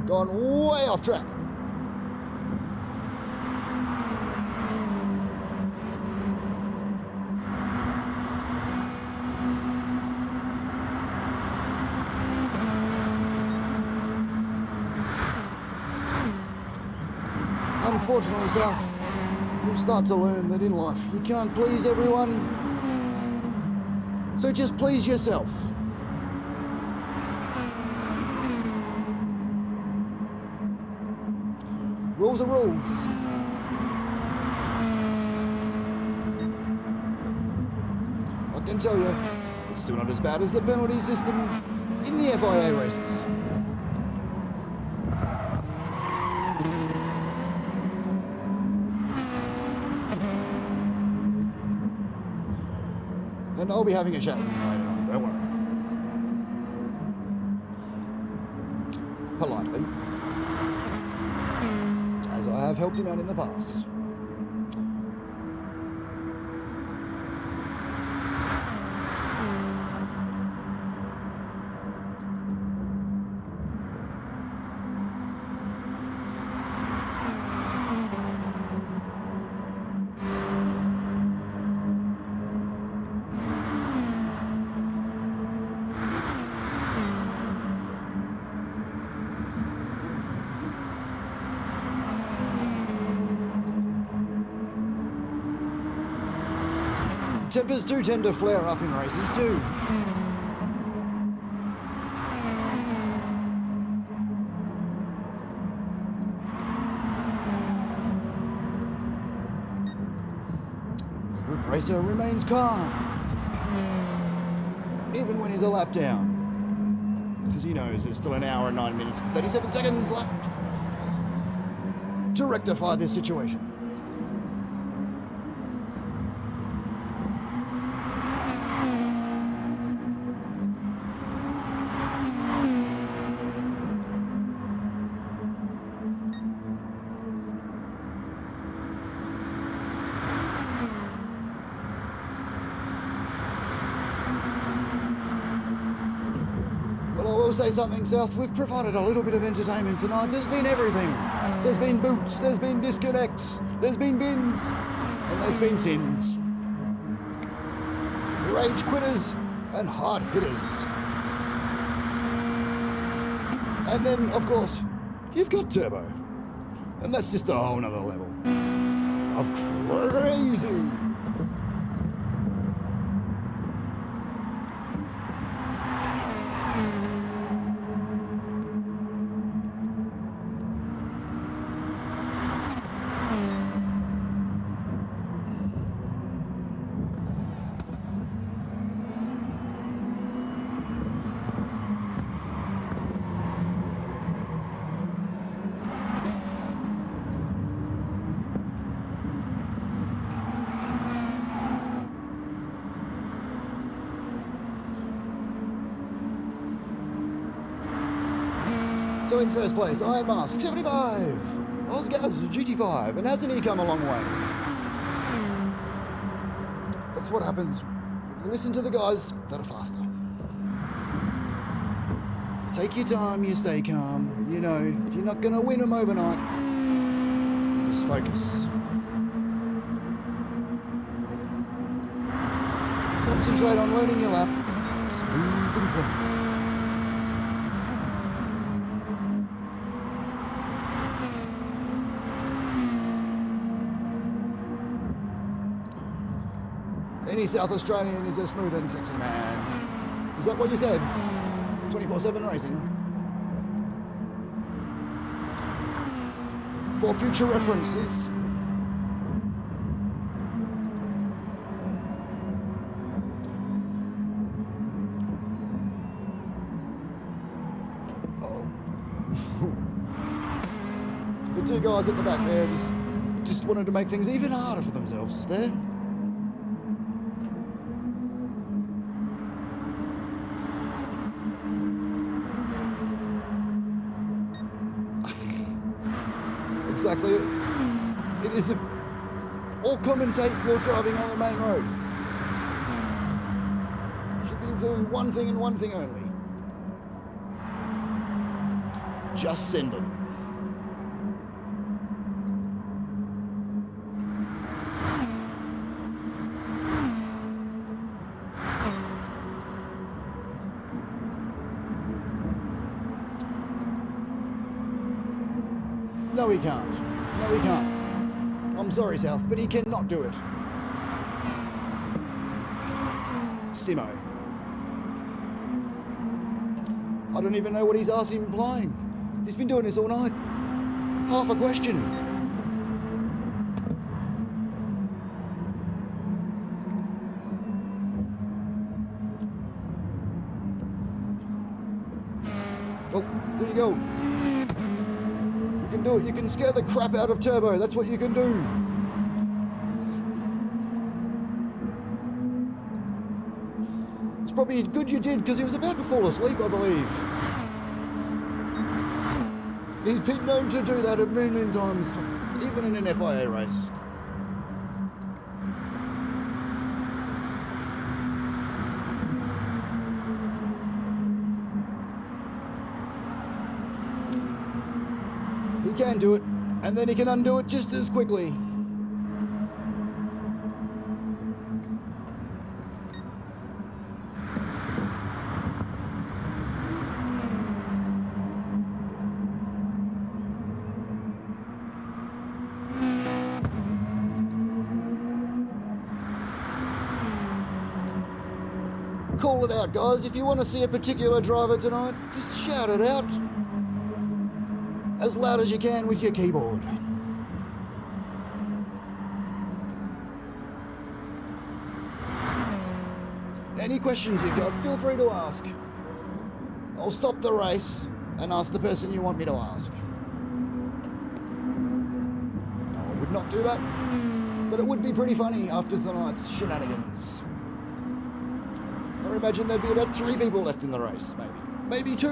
Gone way off track. Unfortunately, South, you'll start to learn that in life you can't please everyone, so just please yourself. Rules are rules. I can tell you, it's still not as bad as the penalty system in the FIA races. And I'll be having a chat with you later on, don't worry. politely, as I have helped him out in the past. Tempers do tend to flare up in races too. A good racer remains calm, even when he's a lap down, because he knows there's still an hour and 9 minutes and 37 seconds left to rectify this situation. Well, I will say something, South. We've provided a little bit of entertainment tonight. There's been everything. There's been boots, there's been disconnects, there's been bins, and there's been sins. Rage quitters and hard hitters. And then, of course, you've got Turbo. And that's just a whole nother level of crazy. So in first place, Iron Mask, 75. Osgard's GT5, and hasn't he come a long way? That's what happens when you listen to the guys that are faster. You take your time, you stay calm. You know, you're not going to win them overnight. You just focus. Concentrate on learning your lap. Smooth and clean. Any South Australian is a smooth and sexy man. Is that what you said? 24/7 racing. For future references, the two guys at the back there just wanted to make things even harder for themselves there. Exactly. It is all commentate you're driving on the main road. You should be doing one thing and one thing only. Just send it. No, he can't. No, he can't. I'm sorry, South, but he cannot do it. Simo. I don't even know what he's asked him implying. He's been doing this all night. Half a question. Oh, there you go. You can do it. You can scare the crap out of Turbo. That's what you can do. It's probably good you did, because he was about to fall asleep, I believe. He's been known to do that a million times, even in an FIA race. He can do it, and then he can undo it just as quickly. Call it out, guys. If you want to see a particular driver tonight, just shout it out as loud as you can with your keyboard. Any questions you've got, feel free to ask. I'll stop the race and ask the person you want me to ask. No, I would not do that, but it would be pretty funny after tonight's shenanigans. I imagine there'd be about 3 people left in the race, maybe 2.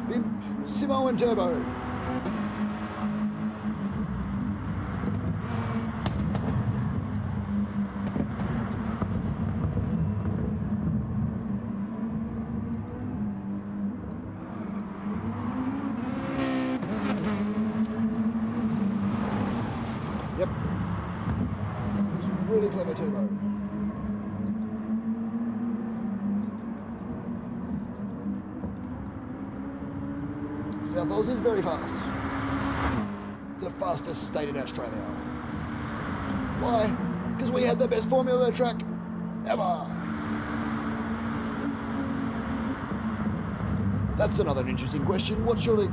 Bimp, Simo and Turbo. Yep. He's really clever, Turbo. South Oz is very fast. The fastest state in Australia. Why? Because we had the best Formula track ever. That's another interesting question. What sort of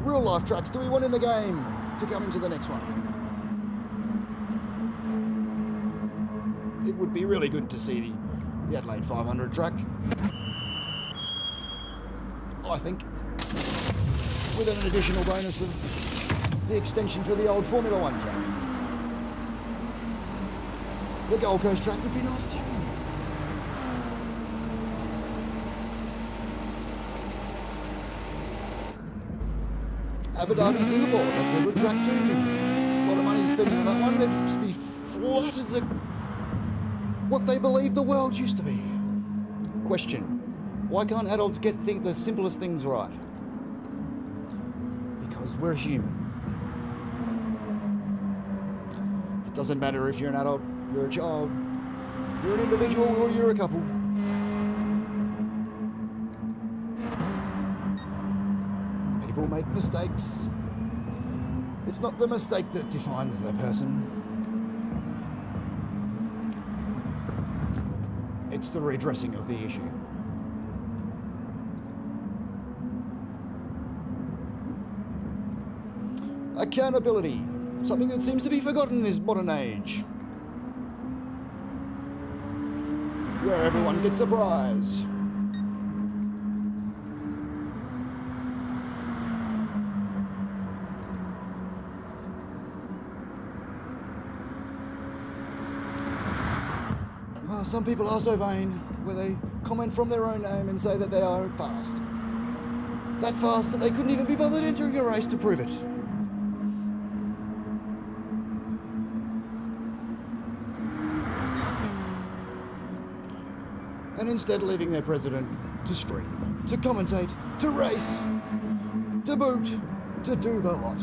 real life tracks do we want in the game to come into the next one? It would be really good to see the Adelaide 500 track, I think, with an additional bonus of the extension for the old Formula 1 track. The Gold Coast track would be nice too. Abu Dhabi, Singapore, that's a good track too. A lot of money spent on that one. They'd just be flat as what they believe the world used to be. Question: why can't adults get the simplest things right? Because we're human. It doesn't matter if you're an adult, you're a child, you're an individual, or you're a couple. People make mistakes. It's not the mistake that defines the person. It's the redressing of the issue. Accountability, something that seems to be forgotten in this modern age, where everyone gets a prize. Well, some people are so vain, where they comment from their own name and say that they are fast. That fast that they couldn't even be bothered entering a race to prove it. And instead leaving their president to stream, to commentate, to race, to boot, to do the lot.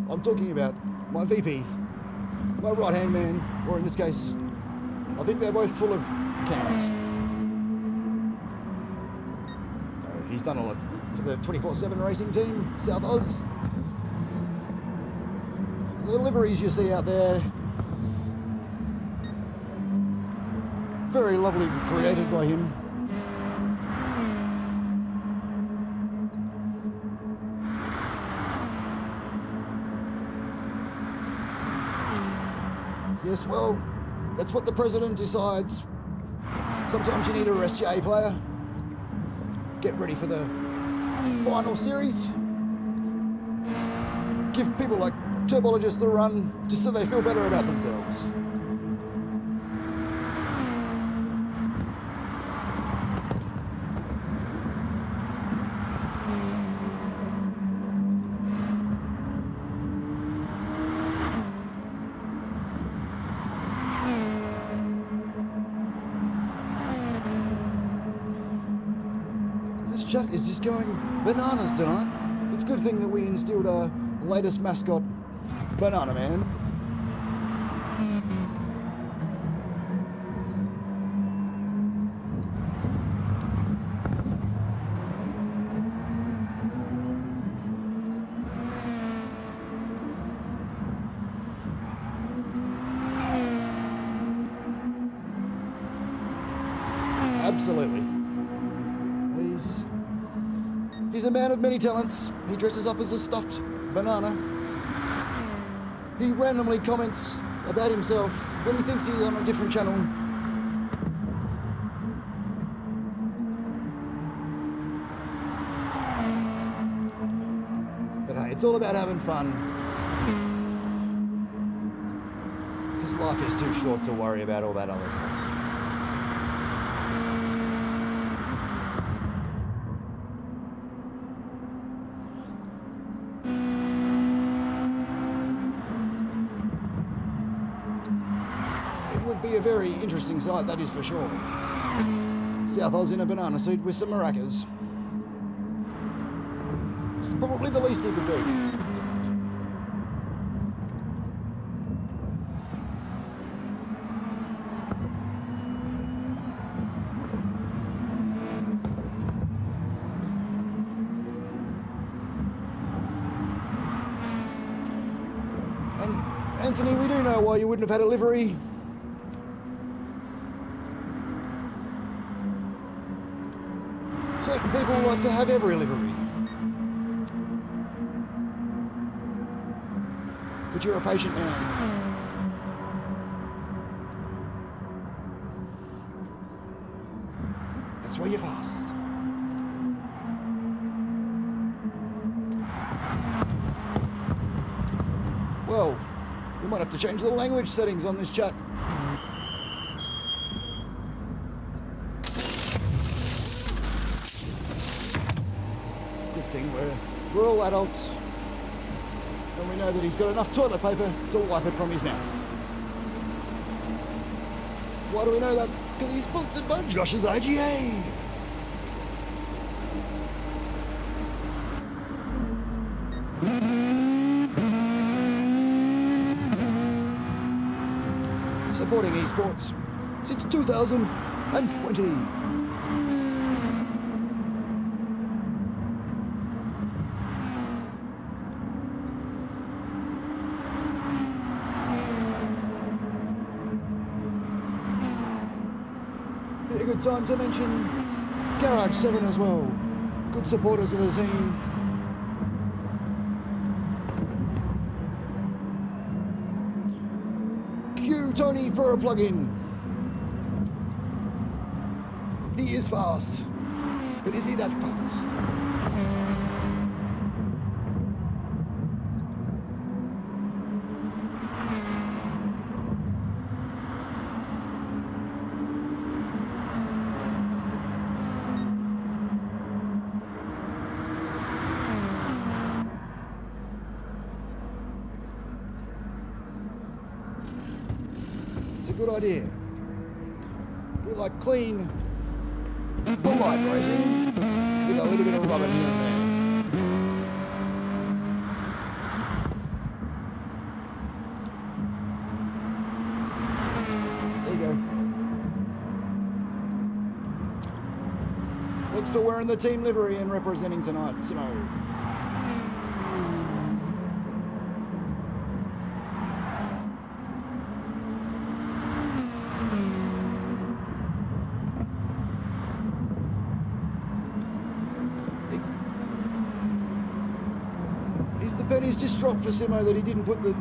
I'm talking about my VP, my right-hand man, or in this case, I think they're both full of cans. He's done a lot for the 24/7 racing team, South Oz. The liveries you see out there, very lovely, created by him. Yes, well, that's what the president decides. Sometimes you need to rest your A player. Get ready for the final series. Give people like turbologists a run just so they feel better about themselves. chat is just going bananas tonight. It's a good thing that we instilled our latest mascot, Banana Man. Absolutely. He's a man of many talents. He dresses up as a stuffed banana. He randomly comments about himself when he thinks he's on a different channel. But hey, it's all about having fun. Because life is too short to worry about all that other stuff. Be a very interesting sight, that is for sure. South Oz in a banana suit with some maracas. It's probably the least he could do. And Anthony, we do know why you wouldn't have had a livery. Certain people like to have every livery. But you're a patient man. That's why you're fast. Well, we might have to change the language settings on this chat. We're all adults, and we know that he's got enough toilet paper to wipe it from his mouth. Why do we know that? Because he's sponsored by Josh's IGA. Supporting esports since 2020. A good time to mention Garage 7 as well. Good supporters of the team. Cue Tony for a plug-in. He is fast, but is he that fast? Good idea. We like clean, polite racing with a little bit of rubber here and there. There you go. Thanks for wearing the team livery and representing tonight, Simo. Penny's just dropped for Simo that he didn't put the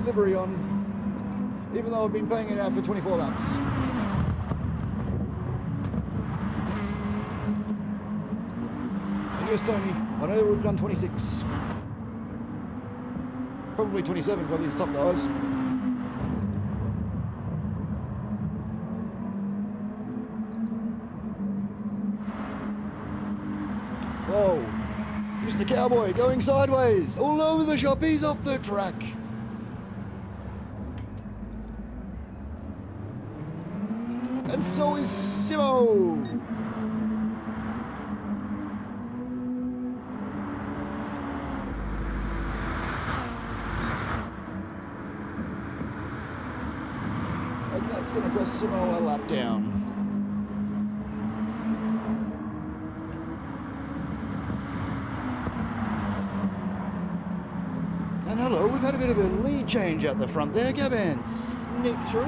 livery on, even though I've been paying it out for 24 laps. And yes, Tony, I know we've done 26. Probably 27 by these top guys. Whoa. Mr. Cowboy going sideways, all over the shop, he's off the track. And so is Simo. It's going to cost Simo a lap down. And hello, we've had a bit of a lead change at the front there. Gavin sneak through.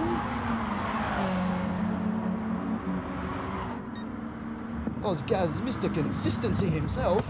Ozgaz, Mr. Consistency himself.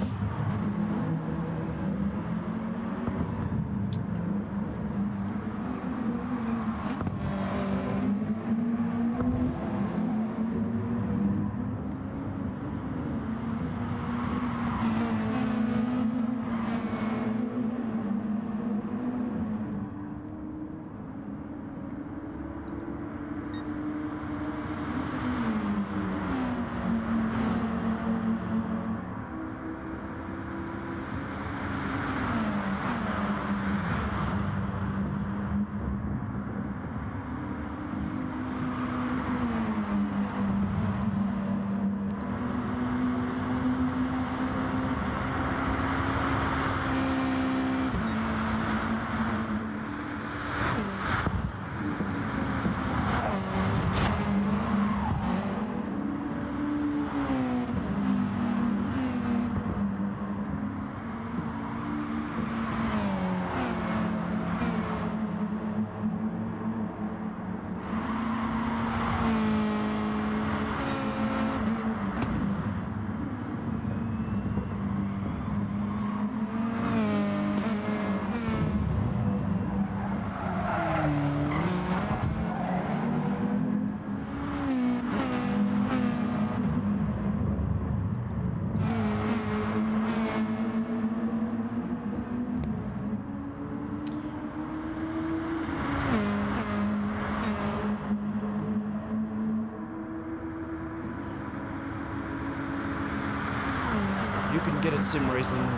You can get it sim racing.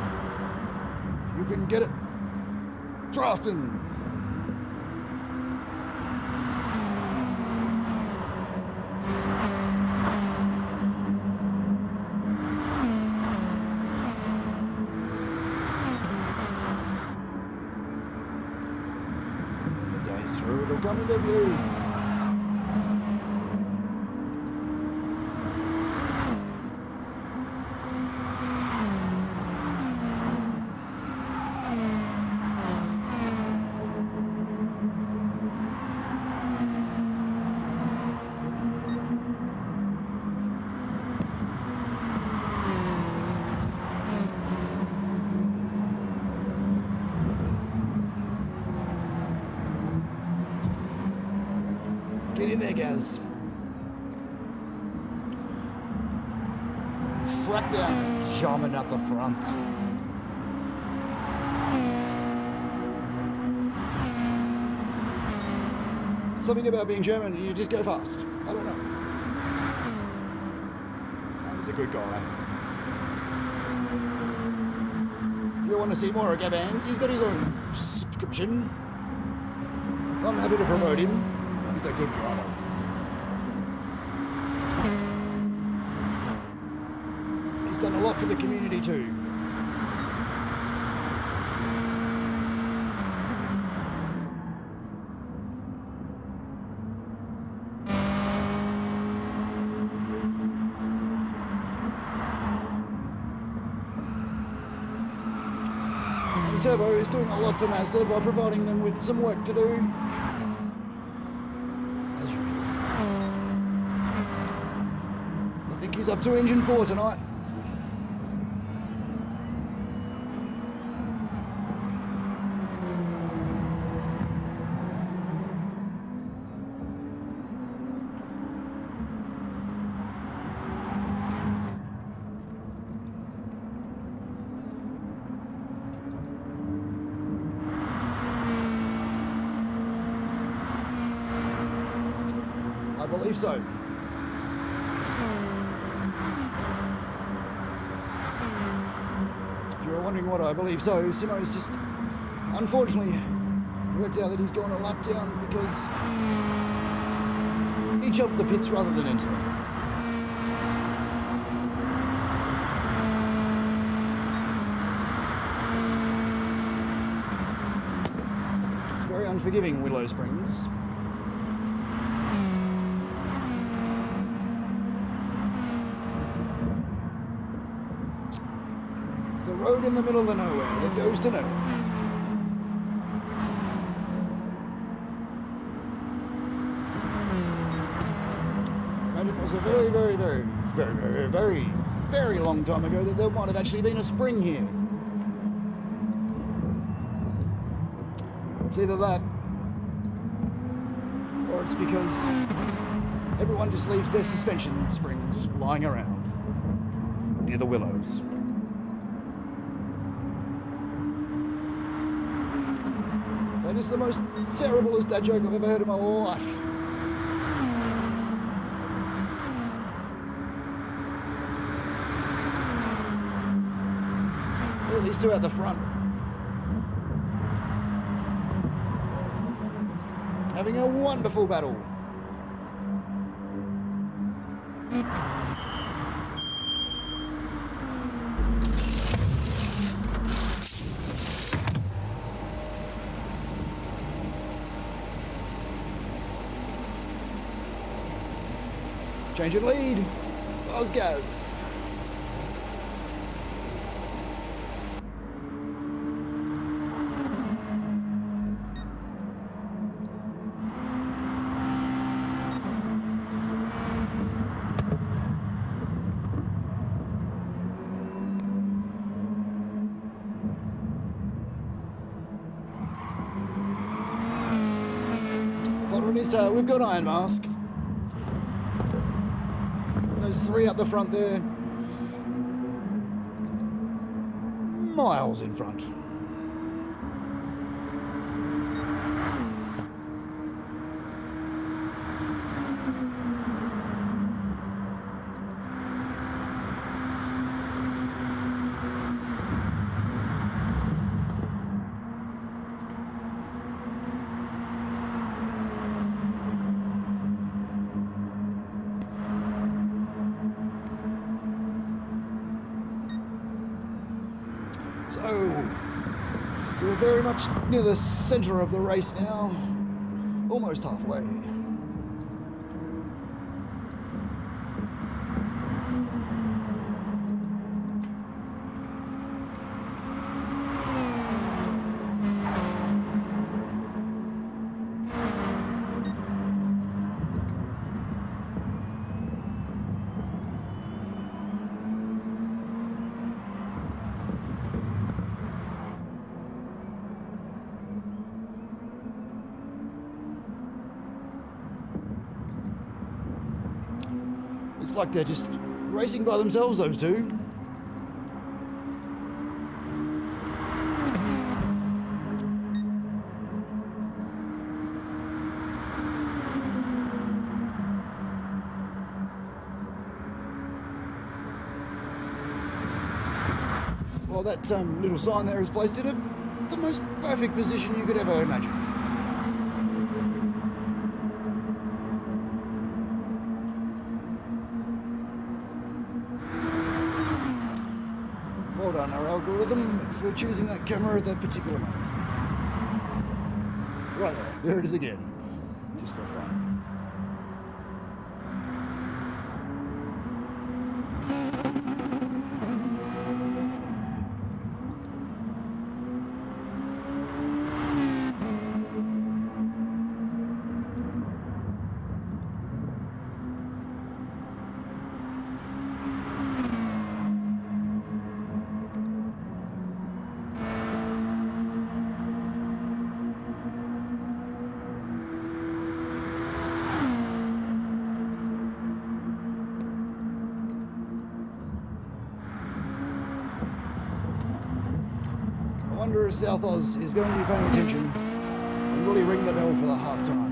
You can get it drafting. And when the day's through, it'll come into view. Get in there, Gaz. Track down Jarman at the front. Something about being German, you just go fast. I don't know. No, he's a good guy. If you want to see more of Gavans, he's got his own subscription. I'm happy to promote him. He's a good driver. He's done a lot for the community too. And Turbo is doing a lot for Mazda by providing them with some work to do. He's up to engine 4 tonight. I believe so. If you're wondering what I believe so, Simo's just unfortunately worked out that he's gone a lap down because he jumped the pits rather than into them. It's very unforgiving, Willow Springs. in the middle of nowhere that goes to nowhere. I imagine it was a very long time ago that there might have actually been a spring here. It's either that, or it's because everyone just leaves their suspension springs lying around near the willows. That is the most terriblest dad joke I've ever heard in my life. Look at these two at the front. Having a wonderful battle. Change of lead. Osgaz. We've got Iron Mask. Those three up the front there. Miles in front. So, we're very much near the center of the race now, almost halfway. It's like they're just racing by themselves, those two. Well, that little sign there is placed in the most perfect position you could ever imagine. Well done, our algorithm, for choosing that camera at that particular moment. Right there it is again, just for fun. I wonder if South Oz is going to be paying attention and really ring the bell for the half-time.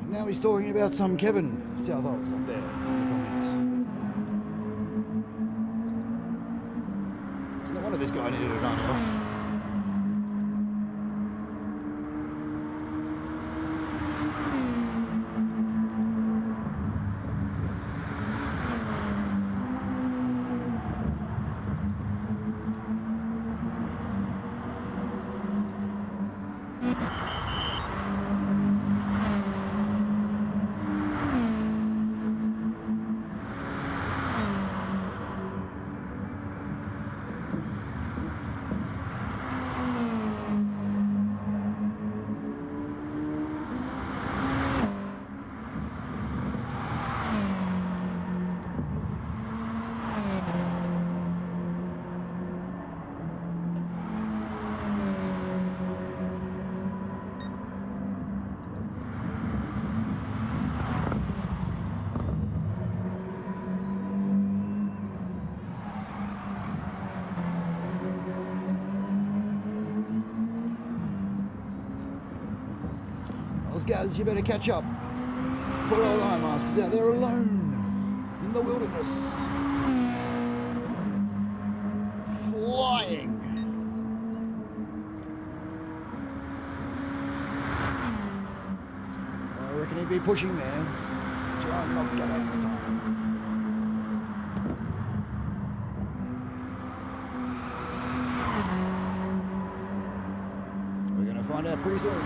Now he's talking about some Kevin Southholz up there in the comments. No wonder this guy needed a night off. Guys, you better catch up. Poor old Iron Mask is out there alone in the wilderness, flying. I reckon he'd be pushing there. Try and not get out this time. We're going to find out pretty soon.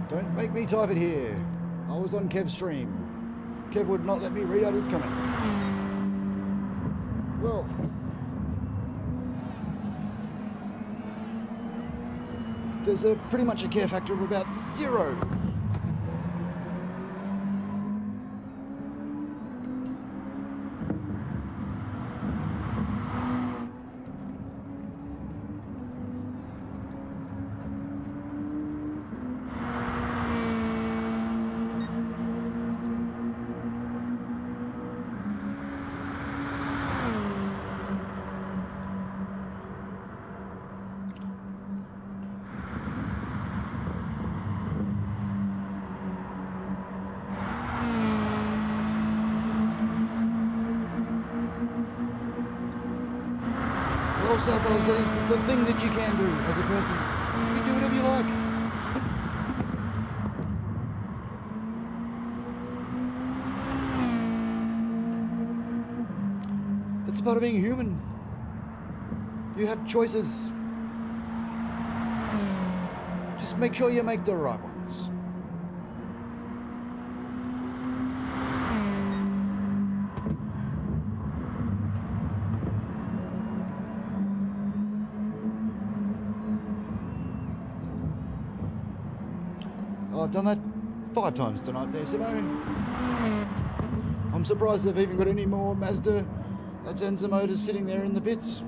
Don't make me type it here. I was on Kev's stream. Kev would not let me read out his comment. Well, there's pretty much a care factor of about 0. Southholz, that is the thing that you can do as a person. You can do whatever you like. That's part of being human. You have choices. Just make sure you make the right ones. I've done that 5 times tonight there, Simo. I'm surprised they've even got any more Mazda Atenza motors sitting there in the pits.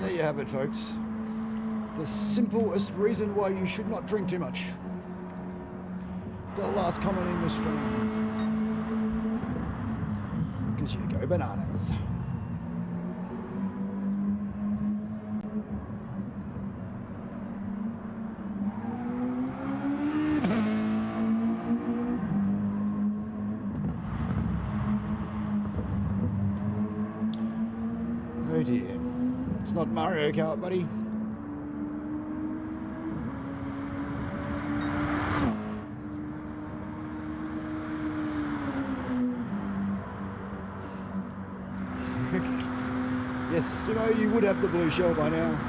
There you have it, folks. The simplest reason why you should not drink too much. The last comment in the stream. Because you go bananas. Oh dear. It's not Mario Kart, buddy. Yes, Simo, you would have the blue shell by now.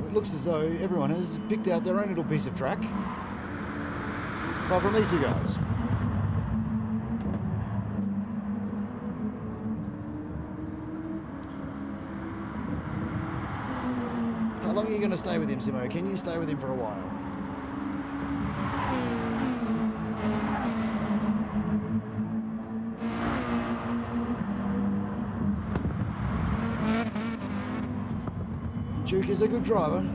It looks as though everyone has picked out their own little piece of track, apart from these two guys. How long are you going to stay with him, Simo? Can you stay with him for a while? Duke is a good driver.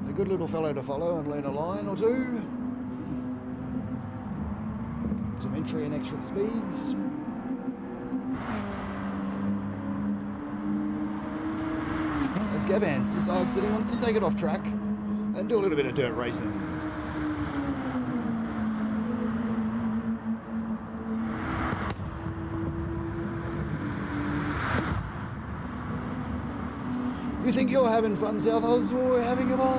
A good little fellow to follow and learn a line or two. Some entry and extra speeds. As Gavans decides that he wants to take it off track and do a little bit of dirt racing. You think you're having fun, South Oz? We're having a ball.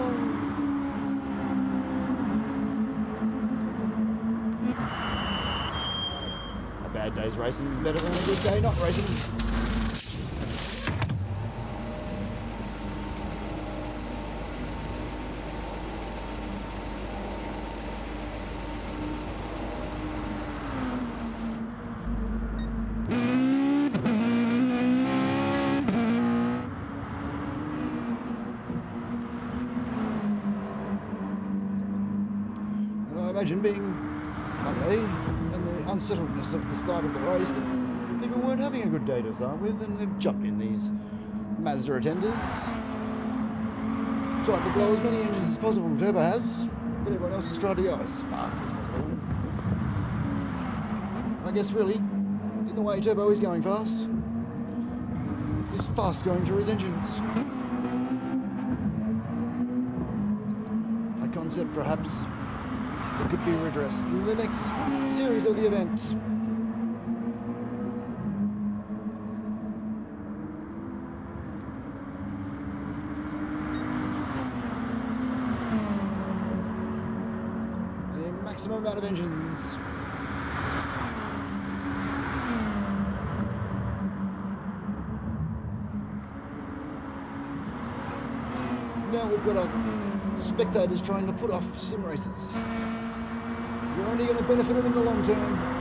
A bad day's racing is better than a good day not racing. Imagine being Monday and the unsettledness of the start of the race that people weren't having a good day to start with, and they've jumped in these Mazda attenders, tried to blow as many engines as possible Turbo has, but everyone else has tried to go as fast as possible. I guess really, in the way Turbo is going fast, is fast going through his engines. A concept perhaps that could be redressed in the next series of the event. A maximum amount of engines. Now we've got spectators trying to put off sim races. You're only going to benefit them in the long term.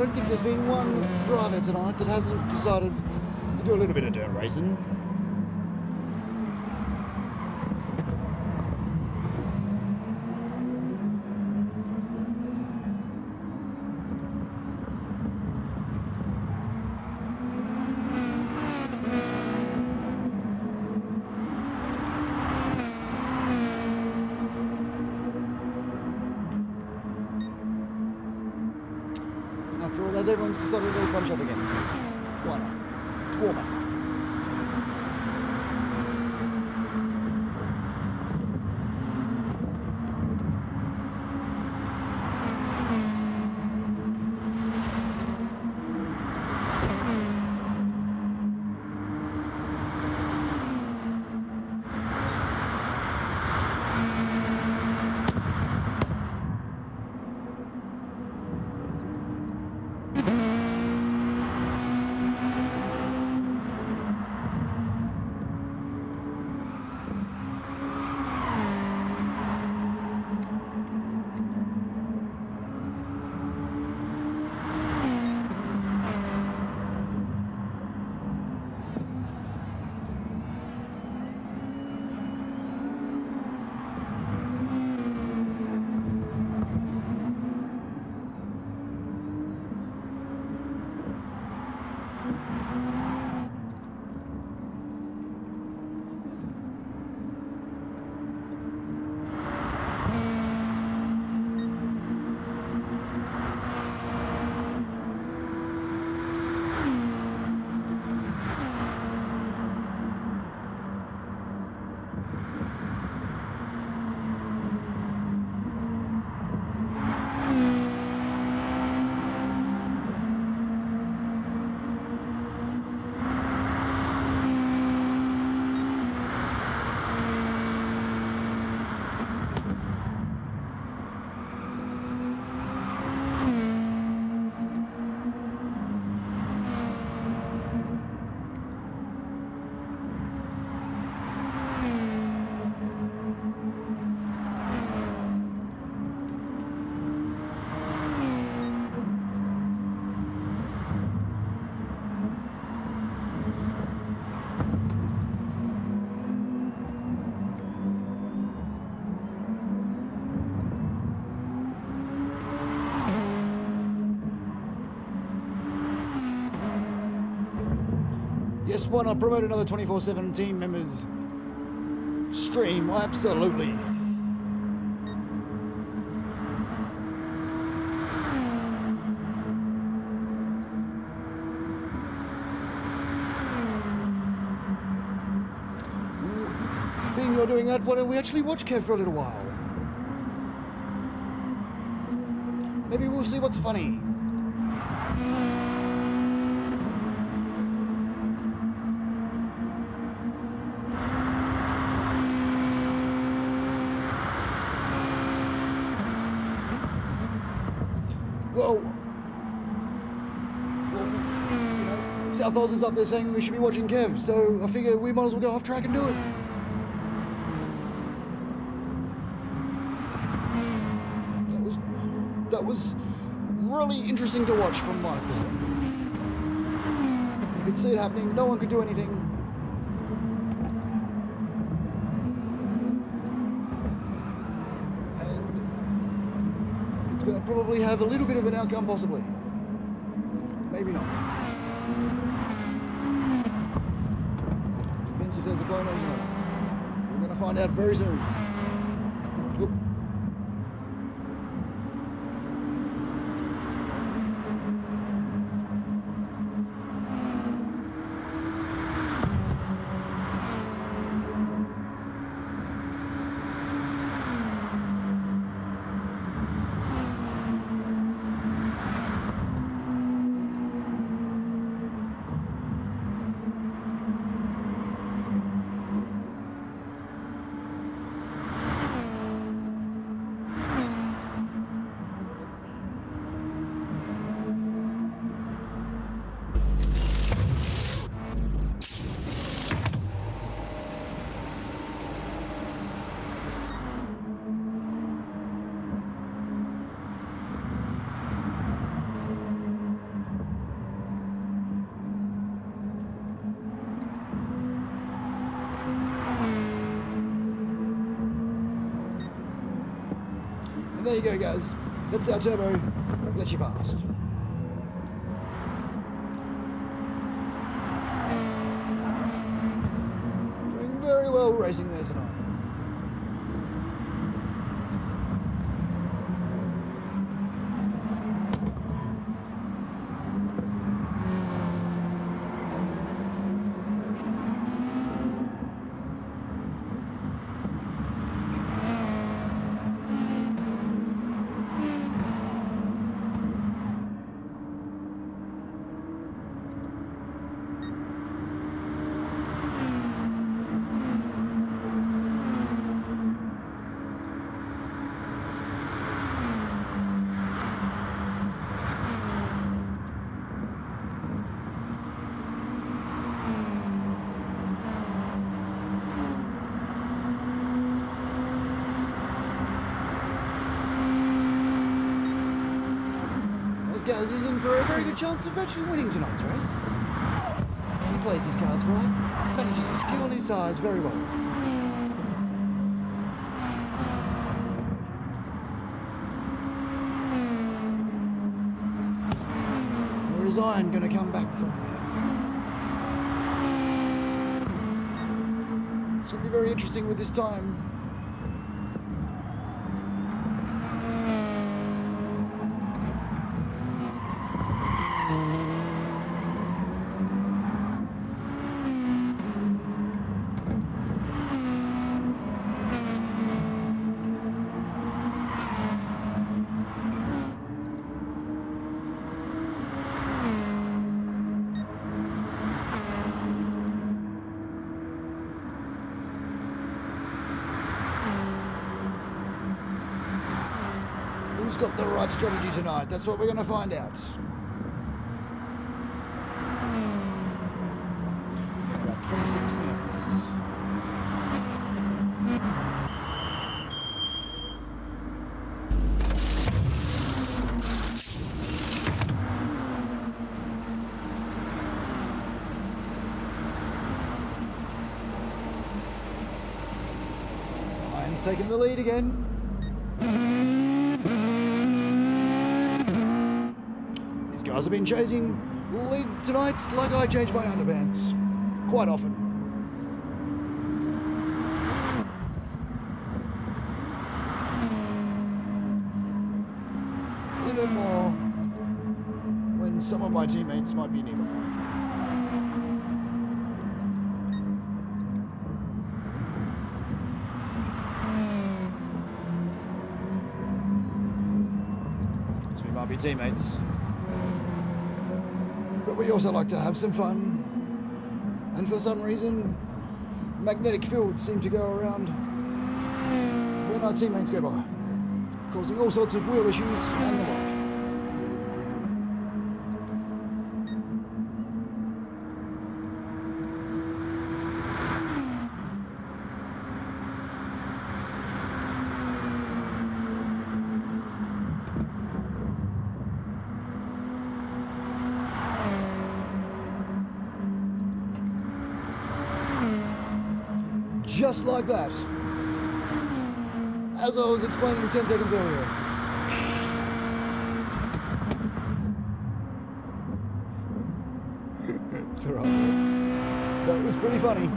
don't think there's been one driver tonight that hasn't decided to do a little bit of dirt racing. After all that, everyone's decided they'll bunch up again. Why not? It's warmer. Yes, why not promote another 24/7 team members stream? Well, absolutely. Being you're doing that, why don't we actually watch Kev for a little while? Maybe we'll see what's funny. Well, you know, South Oz is up there saying we should be watching Kev, so I figure we might as well go off track and do it. That was really interesting to watch from my perspective. You could see it happening, no one could do anything. And it's going to probably have a little bit of an outcome, possibly. Maybe not. Depends if there's a blown engine. We're going to find out very soon. Look. And there you go, guys. That's our turbo. Let you past. Doing very well racing there tonight. Gaz is in for a very good chance of actually winning tonight's race. He plays his cards right, manages his fuel and his tyres very well. Or is Iron going to come back from there? It's going to be very interesting with this time. Who's got the right strategy tonight? That's what we're going to find out. Yeah, about 26 minutes. Iron's taking the lead again. Guys have been chasing lead tonight like I change my underpants. Quite often. Even more when some of my teammates might be nearby. So we might be teammates. But we also like to have some fun, and for some reason, magnetic fields seem to go around when our teammates go by, causing all sorts of wheel issues and the like. Just like that. As I was explaining 10 seconds earlier. It's alright. That was pretty funny.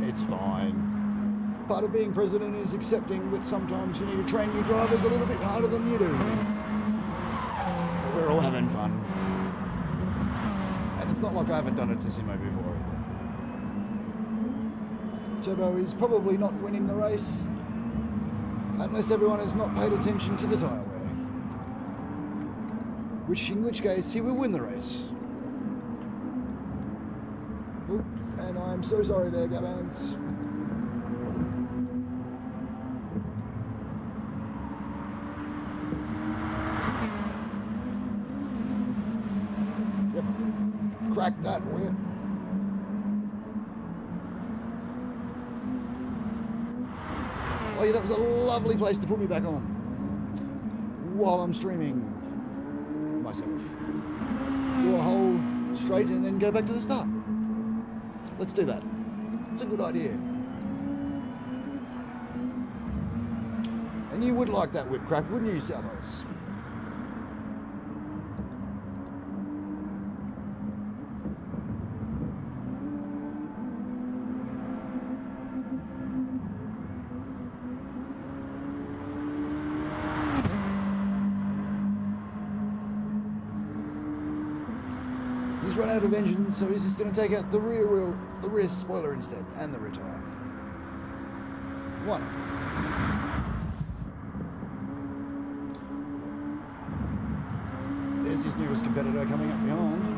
It's fine. Part of being president is accepting that sometimes you need to train your drivers a little bit harder than you do. But we're all having fun. And it's not like I haven't done it to Simo before either. Turbo is probably not winning the race unless everyone has not paid attention to the tyre wear. In which case he will win the race. Oop, and I'm so sorry there, Gabans. Crack that whip. Oh yeah, that was a lovely place to put me back on while I'm streaming myself. Do a whole straight and then go back to the start. Let's do that. It's a good idea. And you would like that whip crack, wouldn't you, Salvos? He's run out of engine, so he's just going to take out the rear wheel, the rear spoiler instead, and the rear tire. One. There's his nearest competitor coming up behind.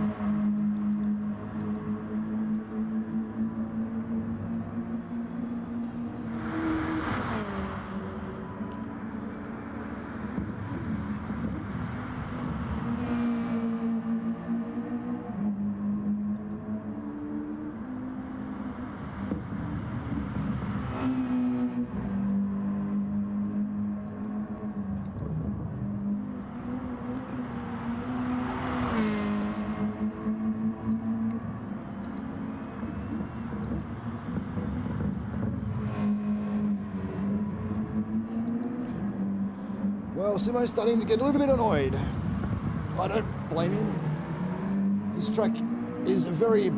Well, Simo's starting to get a little bit annoyed. I don't blame him. This track is very,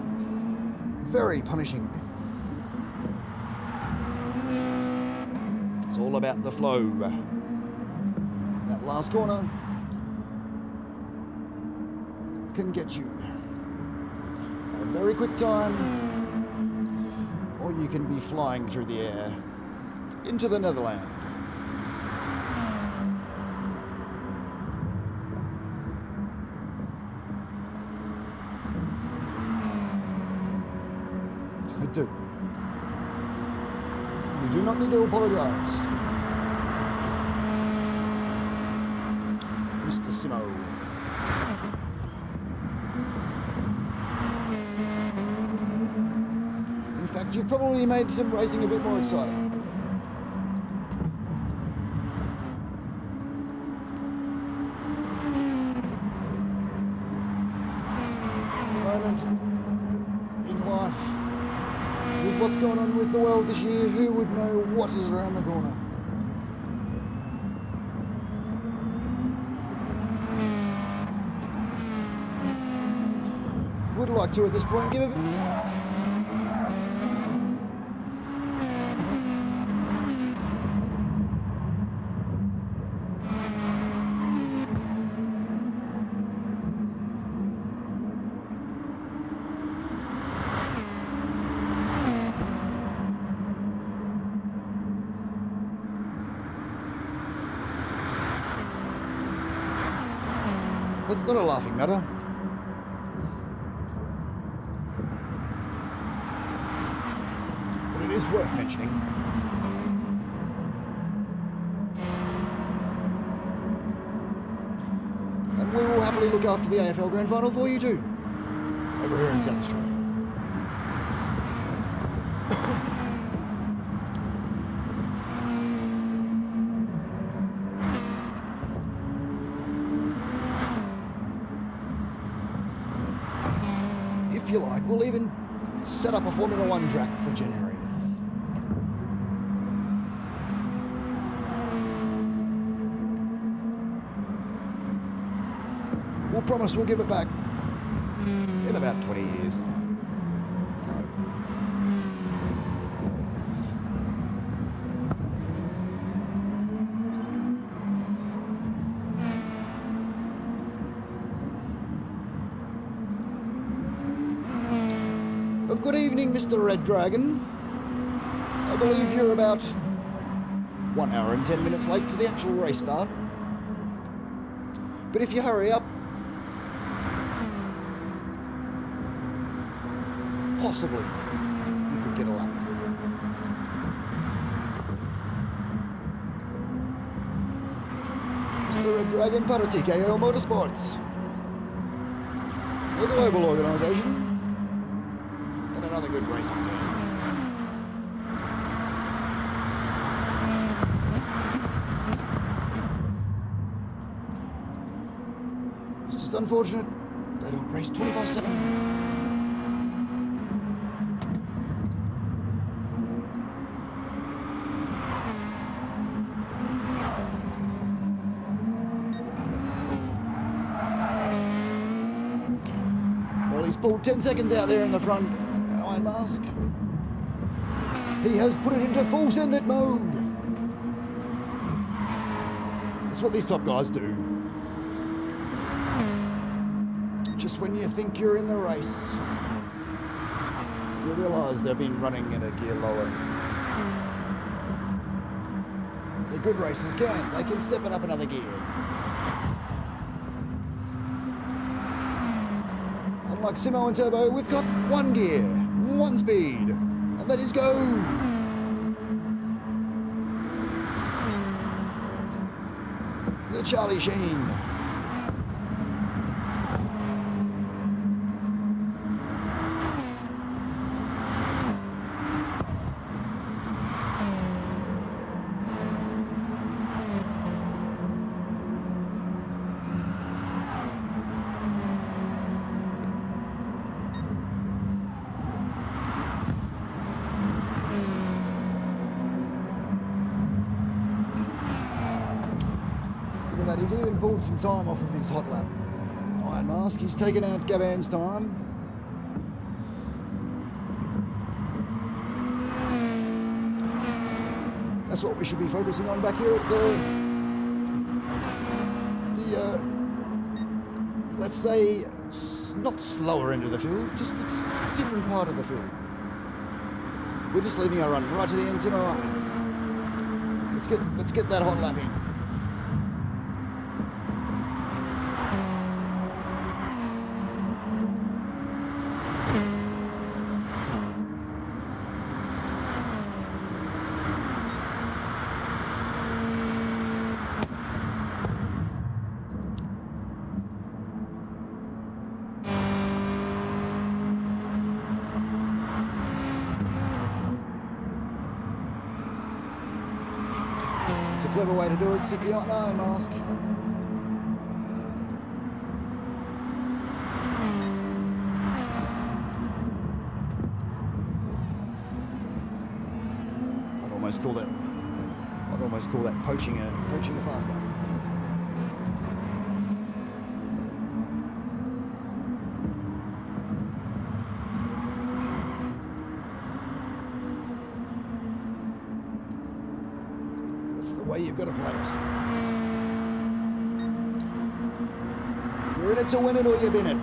very punishing. It's all about the flow. That last corner can get you a very quick time, or you can be flying through the air into the Netherlands. I do. You do not need to apologize. Mr. Simo. In fact, you've probably made some racing a bit more exciting. Moment in life, with what's going on with the world this year, who would know what is around the corner? Would like to at this point give it. It's not a laughing matter. But it is worth mentioning. And we will happily look after the AFL Grand Final for you too, over here in South Australia. If you like, we'll even set up a Formula One track for January. We'll promise we'll give it back in about 20 years. Good evening, Mr. Red Dragon. I believe you're about 1 hour and 10 minutes late for the actual race start. But if you hurry up, possibly you could get a lap. Mr. Red Dragon, part of TKO Motorsports, the global organisation. Another good racing team. It's just unfortunate They don't race 24/7. Well, he's pulled 10 seconds out there in the front iron mask. He has put it into full send-it mode. That's what these top guys do. Just when you think you're in the race, you realise they've been running in a gear lower. The good racers can. They can step it up another gear. Unlike Simo and Turbo, we've got one gear, one speed, and that is go. The Charlie Sheen. He's even pulled some time off of his hot lap iron mask. He's taken out Gaban's time. That's what we should be focusing on back here at the let's say, not slower end of the field, just a different part of the field. We're just leaving our run right to the end, Simo. Let's get that hot lap in. It's a clever way to do it, sit behind an iron mask. I'd almost call that poaching a fast lap. The way you've got to play it. You're in it to win it or you've in it.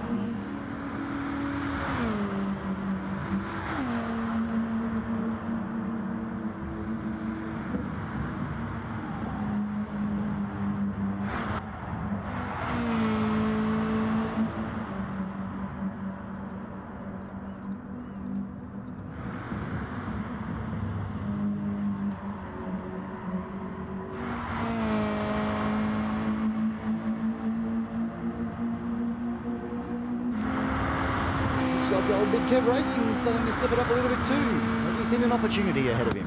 Like old Big Kev Racing is starting to step it up a little bit too. Has he seen an opportunity ahead of him?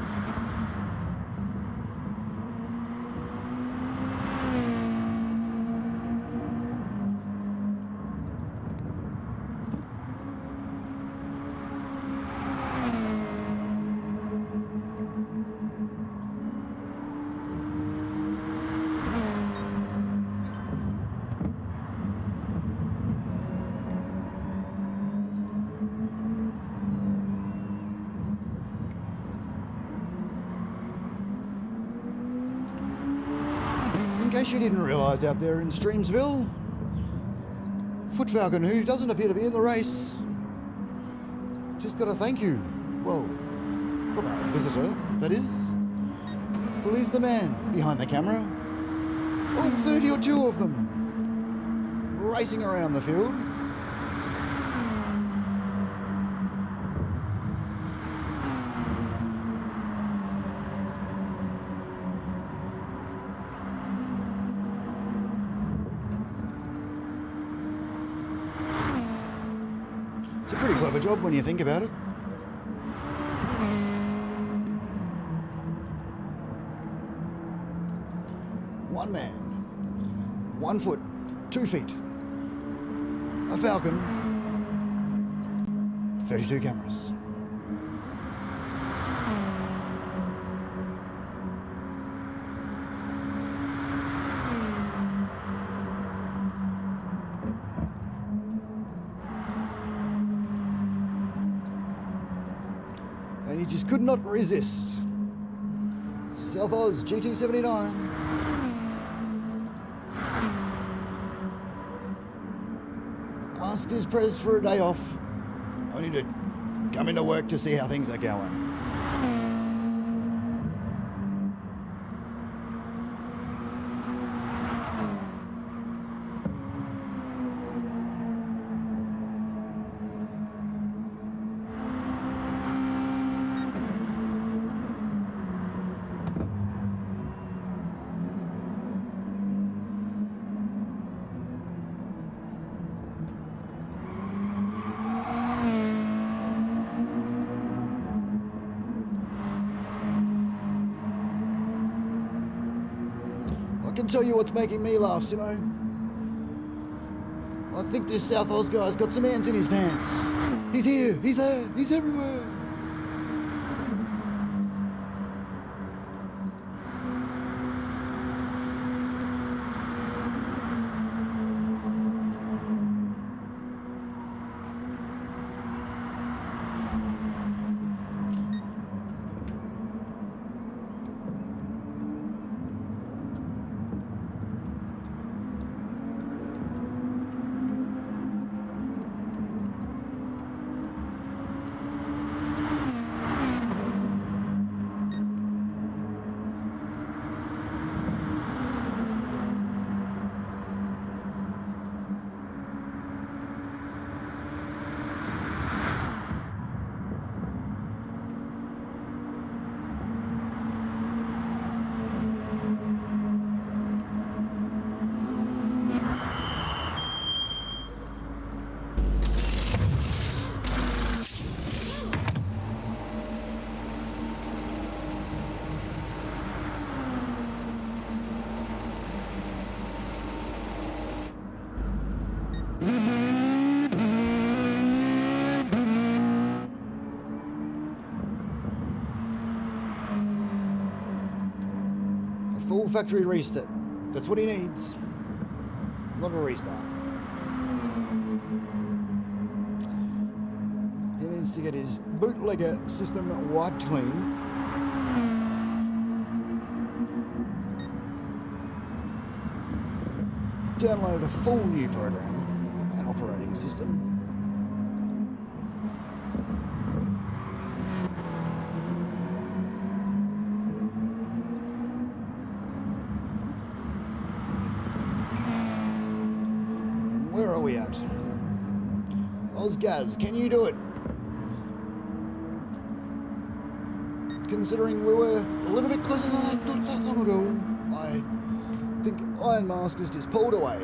In case you didn't realise out there in Streamsville, Foot Falcon, who doesn't appear to be in the race, just got to thank you. Well, from our visitor, that is. Well, he's the man behind the camera. All 30 or 2 of them racing around the field. It's a pretty clever job when you think about it. One man, 1 foot, 2 feet, a Falcon, 32 cameras. And you just could not resist. South Oz GT79. Asked his press for a day off, only to come into work to see how things are going. I can tell you what's making me laugh, Simo. I think this South Oz guy's got some ants in his pants. He's here, he's there, he's everywhere. A full factory reset. That's what he needs. Not a restart. He needs to get his bootlegger system wiped clean. Download a full new program and operating system. Where are we at? Ozgaz, can you do it? Considering we were a little bit closer than that not that long ago, I think Iron Mask has just pulled away.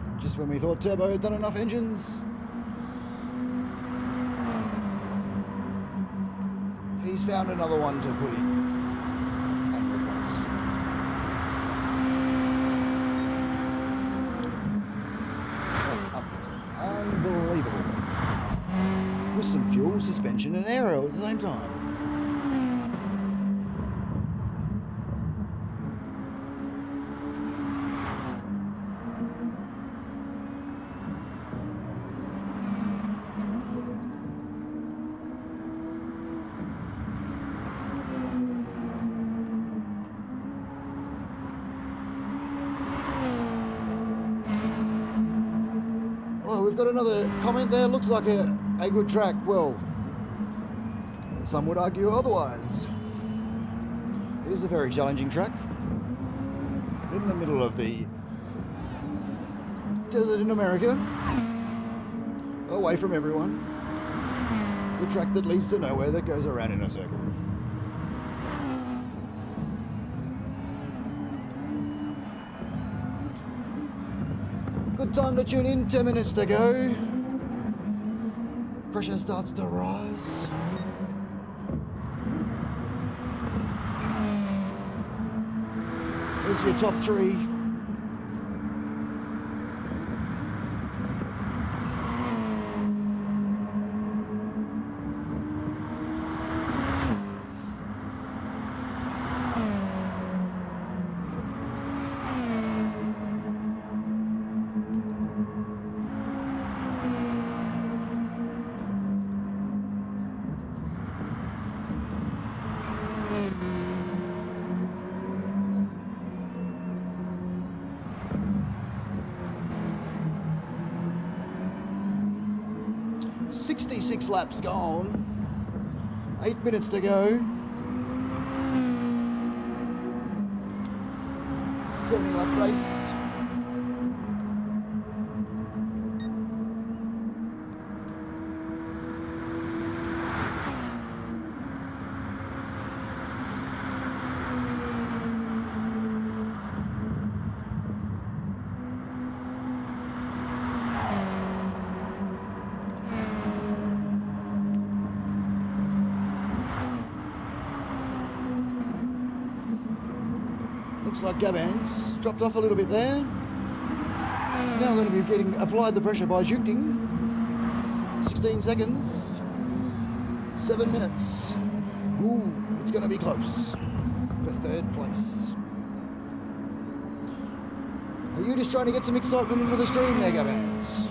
And just when we thought Turbo had done enough engines, he's found another one to put in and replace. That's unbelievable. With some fuel, suspension and aero at the same time. Well, we've got another comment there. Looks like a good track. Well, some would argue otherwise. It is a very challenging track. In the middle of the desert in America. Away from everyone. The track that leads to nowhere that goes around in a circle. Good time to tune in, 10 minutes to go. Pressure starts to rise. Here's your top three. laps gone. 8 minutes to go. 70-lap race. Looks like Gabans dropped off a little bit there. Now going to be getting applied the pressure by Jukting. 16 seconds. 7 minutes. Ooh, it's going to be close for third place. Are you just trying to get some excitement into the stream there, Gabans?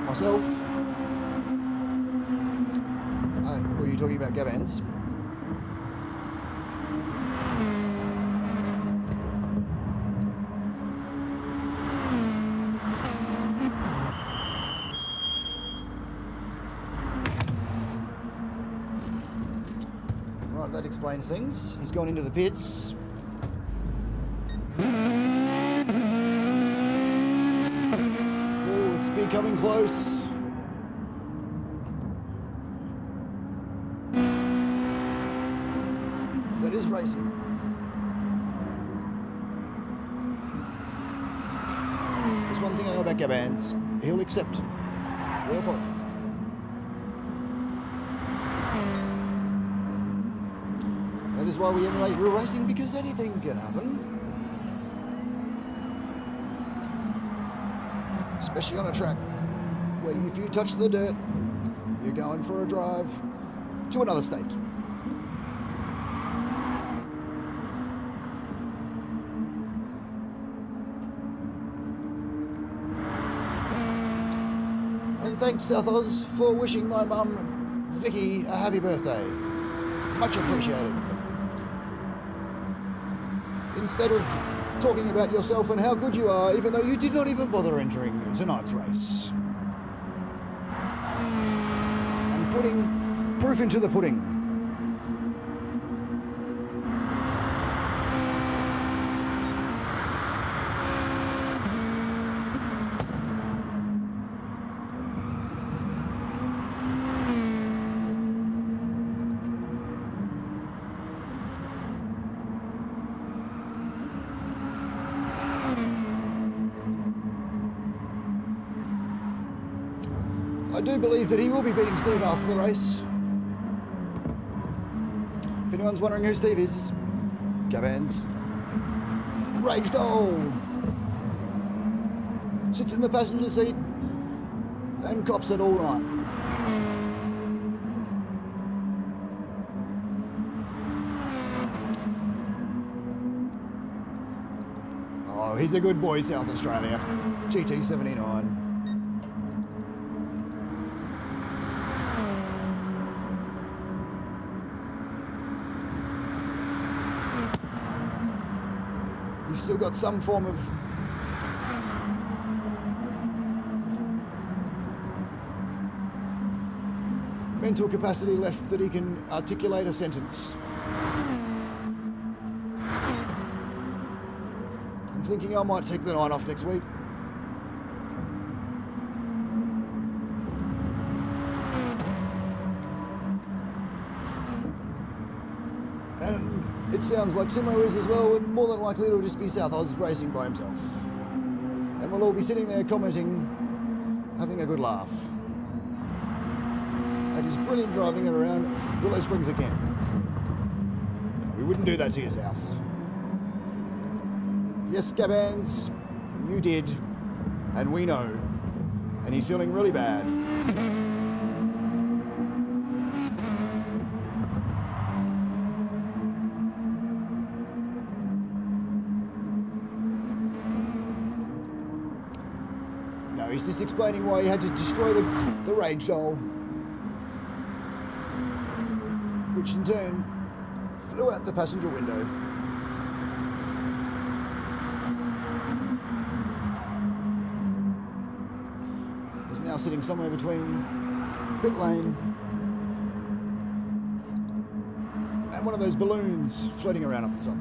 Myself. Or are you talking about Gabans? Right, that explains things. He's gone into the pits. Becoming close. That is racing. There's one thing I know about Gabans. He'll accept your apology. That is why we emulate real racing, because anything can happen. Especially on a track where if you touch the dirt, you're going for a drive to another state. And thanks, South Oz, for wishing my mum, Vicky, a happy birthday. Much appreciated. Instead of talking about yourself and how good you are, even though you did not even bother entering tonight's race. And putting proof into the pudding. I do believe that he will be beating Steve after the race. If anyone's wondering who Steve is, Gabans. Rage Doll. Sits in the passenger seat and cops it all night. Oh, he's a good boy, South Australia. GT79. He's still got some form of mental capacity left that he can articulate a sentence. I'm thinking I might take the night off next week. And it sounds like Simo is as well, and more than likely it'll just be South Oz racing by himself. And we'll all be sitting there commenting, having a good laugh at his brilliant driving around Willow Springs again. No, we wouldn't do that to his house. Yes, Gabans, you did, and we know. And he's feeling really bad. This explaining why he had to destroy the rage doll, which in turn flew out the passenger window. He's now sitting somewhere between pit lane and one of those balloons floating around up the top.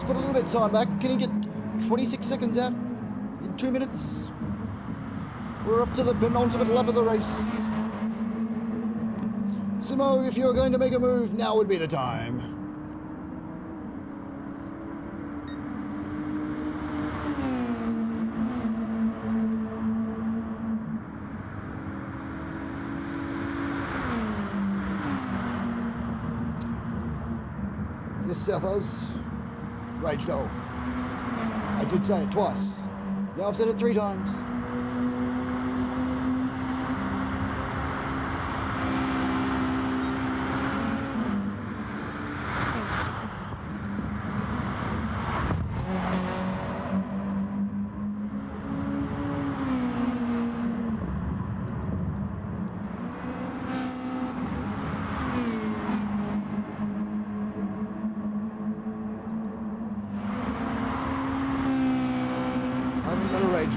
Put a little bit of time back. Can he get 26 seconds out in 2 minutes? We're up to the penultimate lap of the race. Simo, if you're going to make a move, now would be the time. Yes, Southos. Rage doll. I did say it twice. Now I've said it 3 times.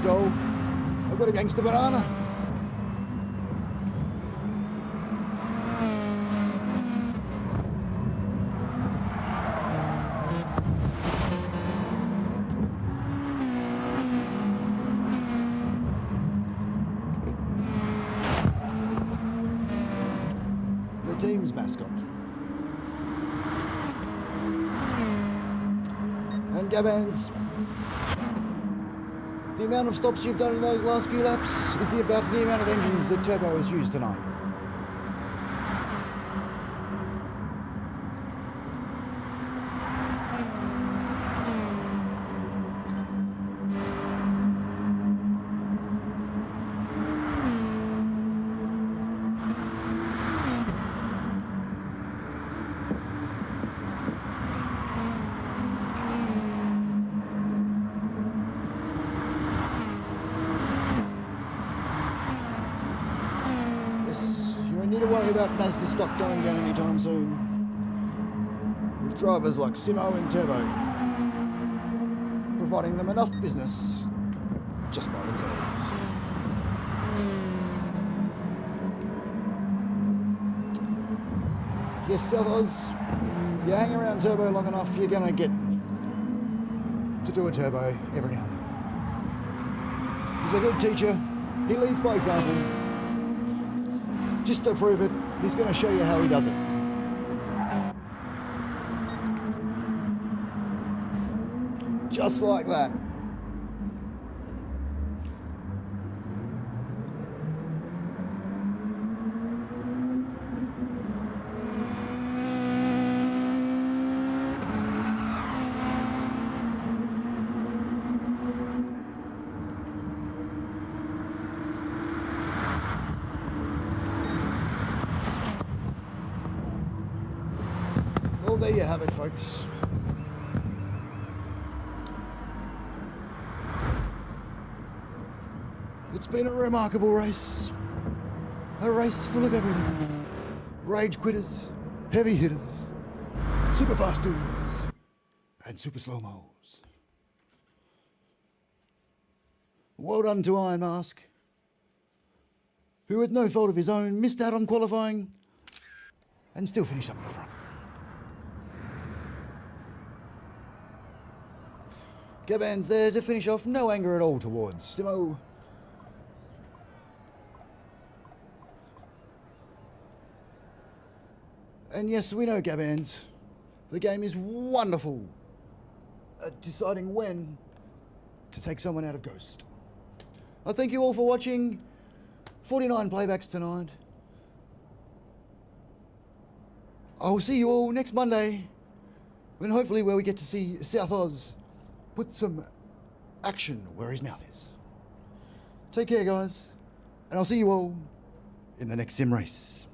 Doll. I've got a gangster banana. The team's mascot. And Gabans. The amount of stops you've done in those last few laps is about the amount of engines that Turbo has used tonight. Need to worry about Mazda stock going down anytime soon, with drivers like Simo and Turbo providing them enough business just by themselves. Yes, Southos, you hang around Turbo long enough, you're gonna get to do a Turbo every now and then. He's a good teacher, he leads by example. Just to prove it, he's going to show you how he does it. Just like that. Well, there you have it, folks. It's been a remarkable race. A race full of everything. Rage quitters, heavy hitters, super fast dudes, and super slow-mos. Well done to Iron Mask, who with no fault of his own missed out on qualifying and still finished up the front. Gaban's there to finish off, no anger at all towards Simo. And yes, we know, Gabans, the game is wonderful at deciding when to take someone out of Ghost. I thank you all for watching. 49 playbacks tonight. I will see you all next Monday, when hopefully where we get to see South Oz put some action where his mouth is. Take care, guys, and I'll see you all in the next sim race.